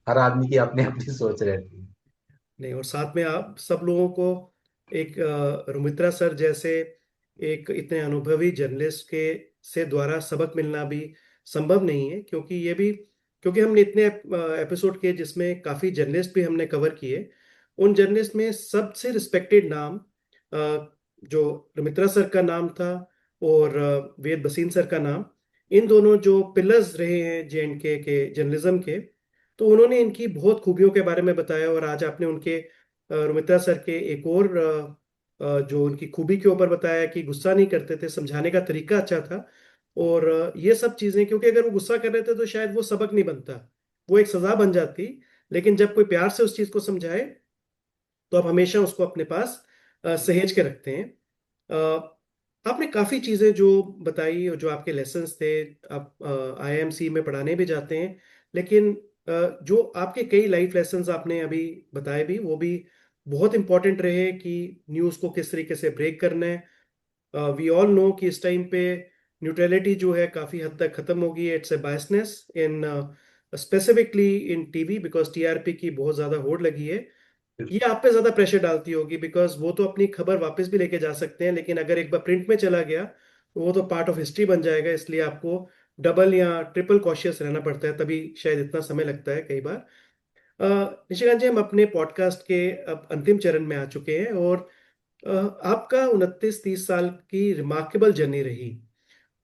C: हर आदमी की अपनी अपनी सोच रहती है।
A: नहीं, और साथ में आप सब लोगों को एक रुमित्रा सर जैसे एक इतने अनुभवी जर्नलिस्ट के से द्वारा सबक मिलना भी संभव नहीं है, क्योंकि ये भी, क्योंकि हमने इतने एपिसोड किए जिसमें काफी जर्नलिस्ट भी हमने कवर किए। उन जर्नलिस्ट में सबसे रिस्पेक्टेड नाम जो रुमित्रा सर का नाम था, और वेद भसीन सर का नाम, इन दोनों जो पिलर्स रहे हैं जेएंडके के जर्नलिज्म के। तो उन्होंने इनकी बहुत खूबियों के बारे में बताया, और आज आपने उनके रुमित्रा सर के एक और जो उनकी खूबी के ऊपर बताया कि गुस्सा नहीं करते थे, समझाने का तरीका अच्छा था। और ये सब चीजें, क्योंकि अगर वो गुस्सा कर रहे थे तो शायद वो सबक नहीं बनता, वो एक सजा बन जाती। लेकिन जब कोई प्यार से उस चीज को समझाए तो आप हमेशा उसको अपने पास सहेज के रखते हैं। अ, आपने काफी चीजें जो बताई और जो आपके लेसन्स थे, आप आईएमसी में पढ़ाने भी जाते हैं, लेकिन जो आपके कई लाइफ लेसन्स आपने अभी बताए भी, वो भी बहुत इंपॉर्टेंट रहे कि न्यूज़ को किस तरीके से ब्रेक करना है। वी ऑल नो कि इस टाइम पे न्यूट्रलिटी जो है काफी हद तक खत्म हो गई है। It's a biasness in specifically in TV, because TRP की बहुत ज्यादा होड़ लगी है। ये आप पे ज्यादा प्रेशर डालती होगी, बिकॉज वो तो अपनी खबर वापस भी लेके जा सकते हैं, लेकिन अगर एक बार प्रिंट में चला गया तो वो तो पार्ट ऑफ हिस्ट्री बन जाएगा। इसलिए आपको डबल या ट्रिपल कॉशियस रहना पड़ता है, तभी शायद इतना समय लगता है कई बार। निशिकांत जी, हम अपने पॉडकास्ट के अब अंतिम चरण में आ चुके हैं, और आपका 29-30 साल की रिमार्केबल जर्नी रही।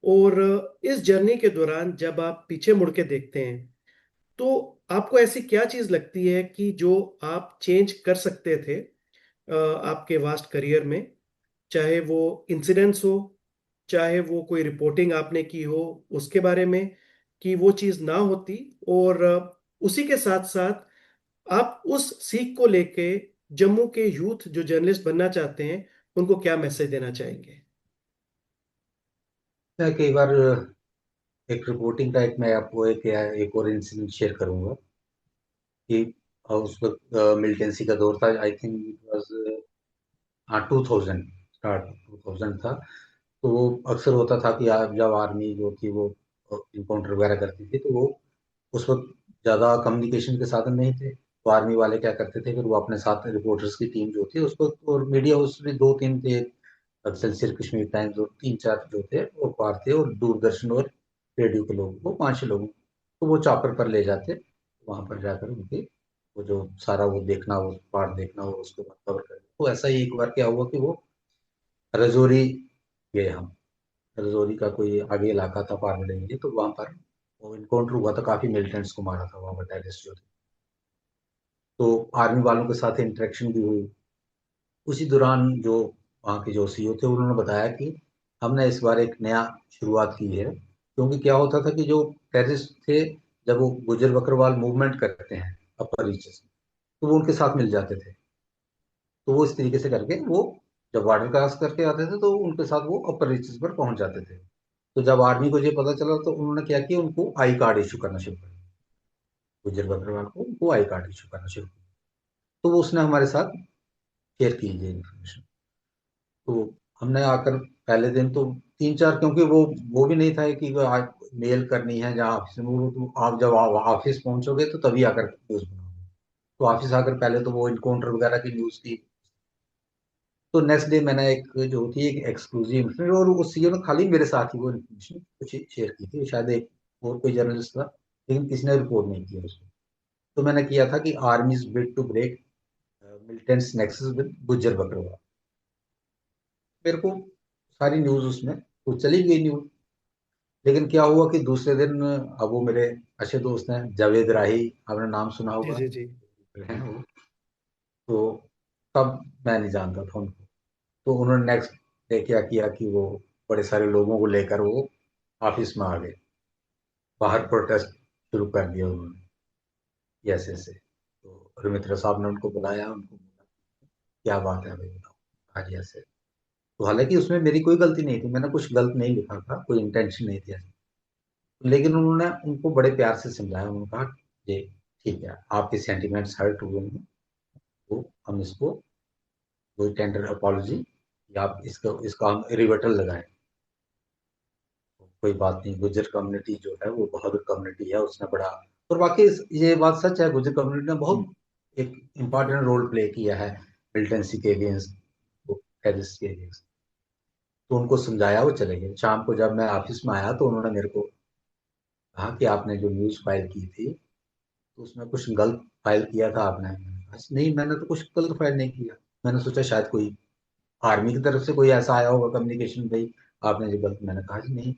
A: और इस जर्नी के दौरान जब आप पीछे मुड़ के देखते हैं तो आपको ऐसी क्या चीज लगती है कि जो आप चेंज कर सकते थे आपके वास्ट करियर में? चाहे वो इंसिडेंट्स हो, चाहे वो कोई रिपोर्टिंग आपने की हो उसके बारे में, कि वो चीज ना होती। और उसी के साथ साथ आप उस सीख को लेके जम्मू के यूथ जो जर्नलिस्ट बनना चाहते हैं उनको क्या मैसेज देना चाहेंगे?
C: मैं कई बार एक रिपोर्टिंग का एक मैं आपको एक और इंसिडेंट शेयर करूंगा कि उस वक्त मिलिटेंसी का दौर था। आई थिंक इट वाज, हाँ, 2000 स्टार्ट 2000 था। तो वो अक्सर होता था कि जब आर्मी जो थी वो इनकाउंटर वगैरह करती थी, तो वो उस वक्त ज़्यादा कम्युनिकेशन के साधन नहीं थे। तो आर्मी वाले क्या करते थे, फिर वो अपने साथ रिपोर्टर्स की टीम जो थी उसको, और मीडिया उसमें दो तीन थे, एक्सेलसियर, कश्मीर टाइम्स, और तीन चार जो थे वो पार थे, और दूरदर्शन और रेडियो के लोग, वो 5-6 लोग, तो वो चॉपर पर ले जाते, वहां पर जाकर उनके वो जो सारा वो देखना, वो पार्ट देखना और उसके बाद कवर करना। तो ऐसा ही एक बार क्या हुआ कि वो रजौरी गए हम। रजौरी का कोई आगे इलाका था पार लेंगे, तो वहां पर वो इनकाउंटर हुआ था, काफी मिलिटेंट्स को मारा था वहां पर, टेररिस्ट जो थे। तो आर्मी वालों के साथ इंटरेक्शन भी हुई। उसी दौरान जो वहाँ के जो सीईओ थे उन्होंने बताया कि हमने इस बार एक नया शुरुआत की है, क्योंकि क्या होता था कि जो टेररिस्ट थे, जब वो गुजर बकरवाल मूवमेंट करते हैं अपर रीचेस में, तो वो उनके साथ मिल जाते थे। तो वो इस तरीके से करके वो जब बॉर्डर क्रॉस करके आते थे तो उनके साथ वो अपर रीचेस पर पहुंच जाते थे। तो जब आर्मी को ये पता चला तो उन्होंने क्या किया, उनको आई कार्ड इशू करना शुरू कर दिया। गुजर बकरवाल को उनको आई कार्ड इशू करना शुरू किया। तो वो उसने हमारे साथ शेयर की ये इन्फॉर्मेशन। तो हमने आकर पहले दिन तो तीन चार, क्योंकि वो भी नहीं था कि वो मेल करनी है जहाँ ऑफिस में, वो तो आप जब ऑफिस पहुंचोगे तो तभी आकर न्यूज बनाओगे। तो ऑफिस आकर पहले तो वो इनकाउंटर वगैरह की न्यूज थी। तो नेक्स्ट डे मैंने एक जो होती है एक एक्सक्लूसिव इन्फॉर्मेशन, और उस सीईओ ने खाली मेरे साथ ही वो इन्फॉर्मेशन कुछ शेयर की थी, शायद एक और कोई जर्नलिस्ट था, लेकिन किसी ने रिपोर्ट नहीं किया उसको। तो मैंने किया था कि army's bid to break militants nexus with Gujjar Bakarwal. मेरे को सारी न्यूज उसमें तो चली गई न्यूज। लेकिन क्या हुआ कि दूसरे दिन, अब वो मेरे अच्छे दोस्त हैं, जावेद राही, आपने नाम सुना
A: जी
C: होगा,
A: जी जी।
C: हैं वो। तो तब मैं नहीं जानता था उनको। तो उन्होंने नेक्स्ट डे क्या किया कि वो बड़े सारे लोगों को लेकर वो ऑफिस में आ गए, बाहर प्रोटेस्ट शुरू कर दिया उन्होंने ऐसे ऐसे। तो रविमित्र साहब ने उनको बुलाया, उनको बोला क्या बात है भाई, बताओ आज ऐसे। तो हालांकि उसमें मेरी कोई गलती नहीं थी, मैंने कुछ गलत नहीं लिखा था, कोई इंटेंशन नहीं थी, लेकिन उन्होंने उनको बड़े प्यार से समझाया। उन्होंने कहा ये ठीक है, आपके सेंटिमेंट्स हर्ट हुए हैं, तो हम इसको कोई टेंडर अपॉलॉजी या आप इसका हम रिवर्टल लगाएं। कोई बात नहीं, गुजर कम्युनिटी जो है वो बहादुर कम्युनिटी है, उसने बड़ा, और वाकई ये बात सच है, गुजर कम्युनिटी ने बहुत एक इम्पॉर्टेंट रोल प्ले किया है मिलिटेंसी के अगेंस्ट, टेररिस्ट के अगेंस्ट। तो उनको समझाया, वो चले गए। शाम को जब मैं ऑफिस में आया तो उन्होंने मेरे को कहा कि आपने जो न्यूज फाइल की थी तो उसमें कुछ गलत फाइल किया था आपने। अच्छा, नहीं, मैंने तो कुछ गलत फाइल नहीं किया। मैंने सोचा शायद कोई आर्मी की तरफ से कोई ऐसा आया होगा कम्युनिकेशन, भाई आपने जो गलत। मैंने कहा जी नहीं,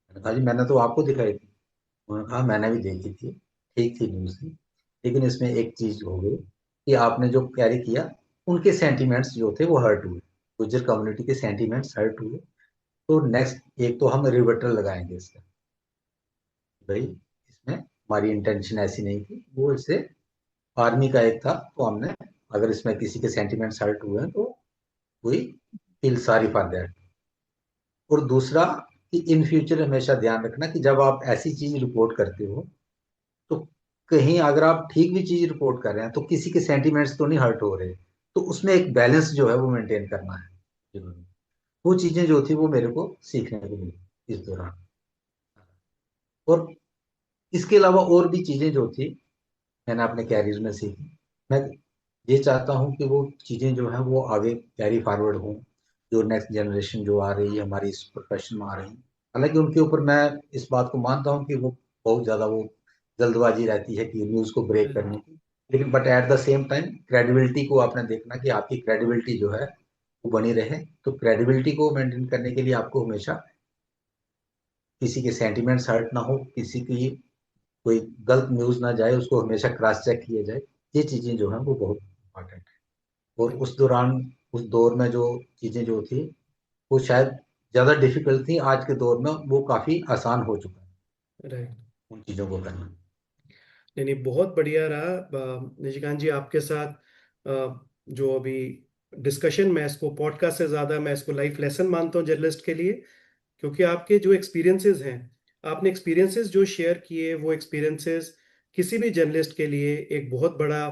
C: मैंने कहा जी मैंने तो आपको दिखाई थी। उन्होंने कहा मैंने भी देखी थी, ठीक थी न्यूज थी, लेकिन इसमें एक चीज हो गई कि आपने जो कैरी किया, उनके सेंटीमेंट्स जो थे वो हर्ट हुए, गुज्जर कम्युनिटी के सेंटीमेंट्स हर्ट हुए। तो नेक्स्ट एक तो हम रिवर्टल लगाएंगे इसका, भाई इसमें हमारी इंटेंशन ऐसी नहीं थी, वो इससे आर्मी का एक था, तो हमने, अगर इसमें किसी के सेंटीमेंट्स हर्ट हुए हैं तो we feel sorry for that. और दूसरा कि इन फ्यूचर हमेशा ध्यान रखना कि जब आप ऐसी चीज रिपोर्ट करते हो, तो कहीं अगर आप ठीक भी चीज रिपोर्ट कर रहे हैं तो किसी के सेंटीमेंट्स तो नहीं हर्ट हो रहे, तो उसमें एक बैलेंस जो है वो मेंटेन करना है जरूरी। वो चीजें जो थी वो मेरे को सीखने को मिली इस दौरान। और इसके अलावा और भी चीजें जो थी मैंने अपने कैरियर में सीखी। मैं ये चाहता हूँ कि वो चीजें जो है वो आगे कैरी फॉरवर्ड हों, जो नेक्स्ट जनरेशन जो आ रही है हमारी इस प्रोफेशन में आ रही है। हालांकि उनके ऊपर मैं इस बात को मानता हूँ कि वो बहुत ज्यादा वो जल्दबाजी रहती है कि न्यूज को ब्रेक करने की, लेकिन but at the same time credibility को आपने देखना कि आपकी क्रेडिबिलिटी जो है वो बनी रहे। तो क्रेडिबिलिटी को मेंटेन करने के लिए आपको हमेशा किसी के सेंटिमेंट्स हर्ट ना हो, किसी की कोई गलत न्यूज ना जाए, उसको हमेशा क्रॉस चेक किया जाए। ये चीजें जो है वो बहुत इंपॉर्टेंट है। और उस दौरान, उस दौर में जो चीजें जो थी वो शायद ज्यादा डिफिकल्ट थी, आज के दौर में वो काफी आसान हो चुका है
A: राइट।
C: उन चीजों को करना।
A: नहीं नहीं, बहुत बढ़िया रहा निशिकांत जी आपके साथ। जो अभी डिस्कशन, मैं इसको पॉडकास्ट से ज्यादा मैं इसको लाइफ लेसन मानता हूँ जर्नलिस्ट के लिए। क्योंकि आपके जो एक्सपीरियंसेस हैं, आपने एक्सपीरियंसेस जो शेयर किए, वो एक्सपीरियंसेस किसी भी जर्नलिस्ट के लिए एक बहुत बड़ा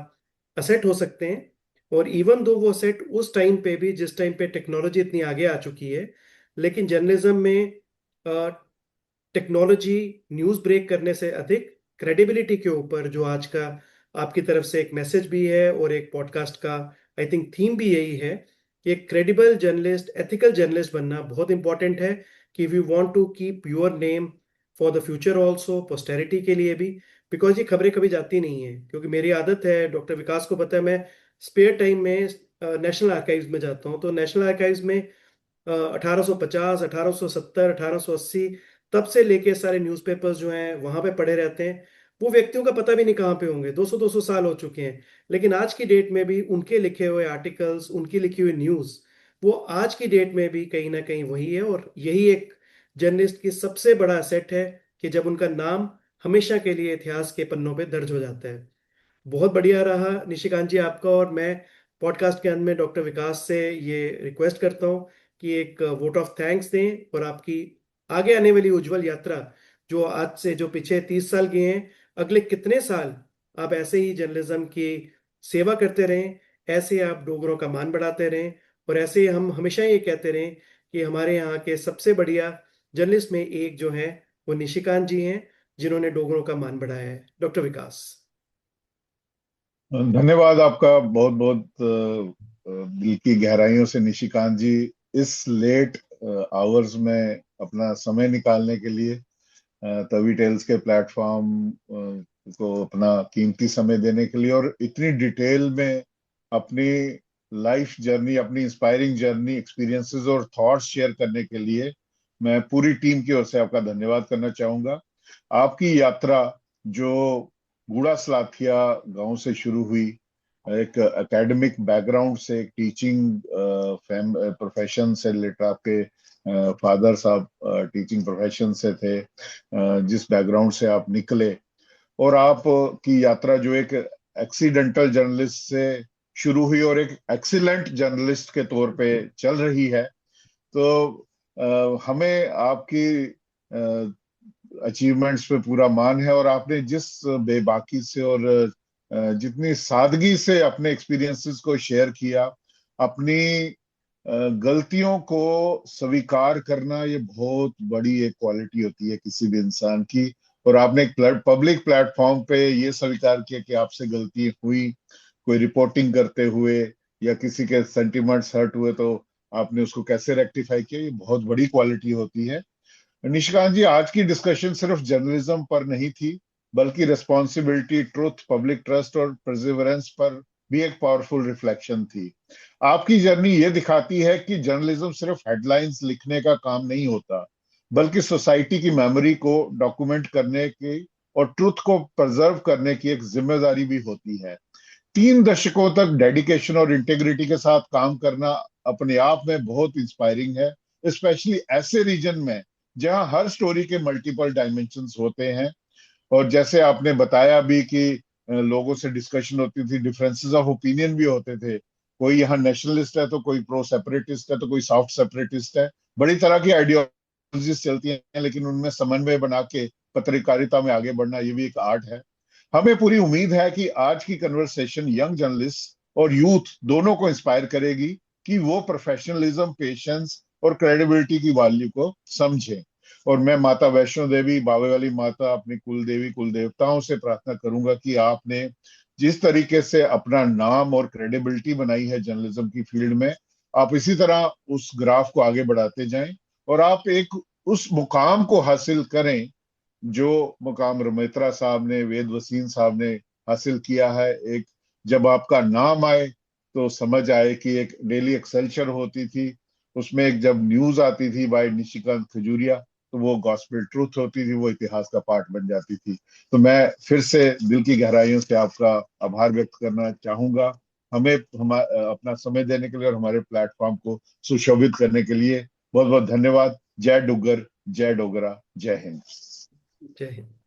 A: असेट हो सकते हैं। और इवन दो वो असेट उस टाइम पे भी, जिस टाइम पे टेक्नोलॉजी इतनी आगे आ चुकी है, लेकिन जर्नलिज्म में टेक्नोलॉजी न्यूज़ ब्रेक करने से अधिक क्रेडिबिलिटी के ऊपर, जो आज का आपकी तरफ से एक मैसेज भी है और एक पॉडकास्ट का आई थिंक थीम भी यही है कि एक क्रेडिबल जर्नलिस्ट, एथिकल जर्नलिस्ट बनना बहुत इंपॉर्टेंट है। कि we want to keep your name for the future also, posterity के लिए भी। बिकॉज ये खबरें कभी जाती नहीं है, क्योंकि मेरी आदत है, डॉक्टर विकास को पता है, मैं स्पेयर टाइम में नेशनल आर्काइव्स में जाता हूँ। तो नेशनल आर्काइव्स में 1850, 1870, 1880 तब से लेके सारे न्यूज़पेपर्स जो हैं वहां पे पड़े रहते हैं। वो व्यक्तियों का पता भी नहीं कहाँ पे होंगे, 200 साल हो चुके हैं, लेकिन आज की डेट में भी उनके लिखे हुए आर्टिकल्स, उनकी लिखी हुई न्यूज़, वो आज की डेट में भी कहीं ना कहीं वही है। और यही एक जर्नलिस्ट की सबसे बड़ा असेट है कि जब उनका नाम हमेशा के लिए इतिहास के पन्नों पे दर्ज हो जाता है। बहुत बढ़िया रहा निशिकांत जी आपका। और मैं पॉडकास्ट के अंत में डॉक्टर विकास से ये रिक्वेस्ट करता हूँ कि एक वोट ऑफ थैंक्स दें, और आपकी आगे आने वाली उज्जवल यात्रा, जो आज से जो पीछे 30 साल गए हैं, अगले कितने साल आप ऐसे ही जर्नलिज्म की सेवा करते रहें, ऐसे ही आप डोगरों का मान बढ़ाते रहें, और ऐसे ही हम हमेशा ये कहते रहें कि हमारे यहाँ के सबसे बढ़िया जर्नलिस्ट में एक जो है वो निशिकांत जी हैं, जिन्होंने डोगरों का मान बढ़ाया है। डॉक्टर विकास।
B: धन्यवाद आपका बहुत बहुत। दिल की गहराइयों से निशिकांत जी इस लेट आवर्स में अपना समय निकालने के लिए तवी टेल्स के प्लेटफॉर्म को अपना कीमती समय देने के लिए और इतनी डिटेल में अपनी लाइफ जर्नी, अपनी इंस्पायरिंग जर्नी, एक्सपीरियंसेस और थॉट्स शेयर करने के लिए मैं पूरी टीम की ओर से आपका धन्यवाद करना चाहूंगा। आपकी यात्रा जो गूढ़ा स्लाथिया गांव से शुरू हुई, एक एकेडमिक बैकग्राउंड से, एक टीचिंग प्रोफेशन से रिलेटेड, आपके फादर साहब टीचिंग प्रोफेशन से थे, जिस बैकग्राउंड से आप निकले, और आप की यात्रा जो एक एक्सीडेंटल जर्नलिस्ट से शुरू हुई और एक एक्सीलेंट जर्नलिस्ट के तौर पे चल रही है, तो हमें आपकी अचीवमेंट्स पे पूरा मान है। और आपने जिस बेबाकी से और जितनी सादगी से अपने एक्सपीरियंसेस को शेयर किया, अपनी गलतियों को स्वीकार करना, ये बहुत बड़ी एक क्वालिटी होती है किसी भी इंसान की। और आपने एक पब्लिक प्लेटफॉर्म पे ये स्वीकार किया कि आपसे गलती हुई, कोई रिपोर्टिंग करते हुए या किसी के सेंटिमेंट्स हर्ट हुए तो आपने उसको कैसे रेक्टिफाई किया, ये बहुत बड़ी क्वालिटी होती है। निशिकांत जी, आज की डिस्कशन सिर्फ जर्नलिज्म पर नहीं थी, बल्कि रिस्पॉन्सिबिलिटी, ट्रुथ, पब्लिक ट्रस्ट और परसिवरेंस पर भी एक पावरफुल रिफ्लेक्शन थी। आपकी जर्नी ये दिखाती है कि जर्नलिज्म सिर्फ हेडलाइंस लिखने का काम नहीं होता, बल्कि सोसाइटी की मेमोरी को डॉक्यूमेंट करने की और ट्रुथ को प्रिजर्व करने की एक जिम्मेदारी भी होती है। 3 दशकों तक डेडिकेशन और इंटेग्रिटी के साथ काम करना अपने आप में बहुत इंस्पायरिंग है, स्पेशली ऐसे रीजन में जहां हर स्टोरी के मल्टीपल डायमेंशंस होते हैं। और जैसे आपने बताया भी कि लोगों से डिस्कशन होती थी, डिफरेंसेस ऑफ ओपिनियन भी होते थे, कोई यहाँ नेशनलिस्ट है तो कोई प्रो सेपरेटिस्ट है तो कोई सॉफ्ट सेपरेटिस्ट है, बड़ी तरह की आइडियोलॉजीज चलती हैं, लेकिन उनमें समन्वय बना के पत्रकारिता में आगे बढ़ना, ये भी एक आर्ट है। हमें पूरी उम्मीद है कि आज की कन्वर्सेशन यंग जर्नलिस्ट और यूथ दोनों को इंस्पायर करेगी कि वो प्रोफेशनलिज्म, पेशेंस और क्रेडिबिलिटी की वैल्यू को समझें। और मैं माता वैष्णो देवी, बावे वाली माता, अपनी कुल देवी, कुल देवताओं से प्रार्थना करूंगा कि आपने जिस तरीके से अपना नाम और क्रेडिबिलिटी बनाई है जर्नलिज्म की फील्ड में, आप इसी तरह उस ग्राफ को आगे बढ़ाते जाएं और आप एक उस मुकाम को हासिल करें जो मुकाम रमेत्रा साहब ने, वेद वसीम साहब ने हासिल किया है। एक जब आपका नाम आए तो समझ आए कि एक डेली एक्सेलचर होती थी, उसमें एक जब न्यूज आती थी बाय निशिकांत खजूरिया, तो वो गॉस्पेल ट्रूथ होती थी, वो इतिहास का पार्ट बन जाती थी। तो मैं फिर से दिल की गहराइयों से आपका आभार व्यक्त करना चाहूंगा, हमें अपना समय देने के लिए और हमारे प्लेटफॉर्म को सुशोभित करने के लिए बहुत बहुत धन्यवाद। जय डुग्गर, जय डोगरा, जय हिंद।
A: जय हिंद।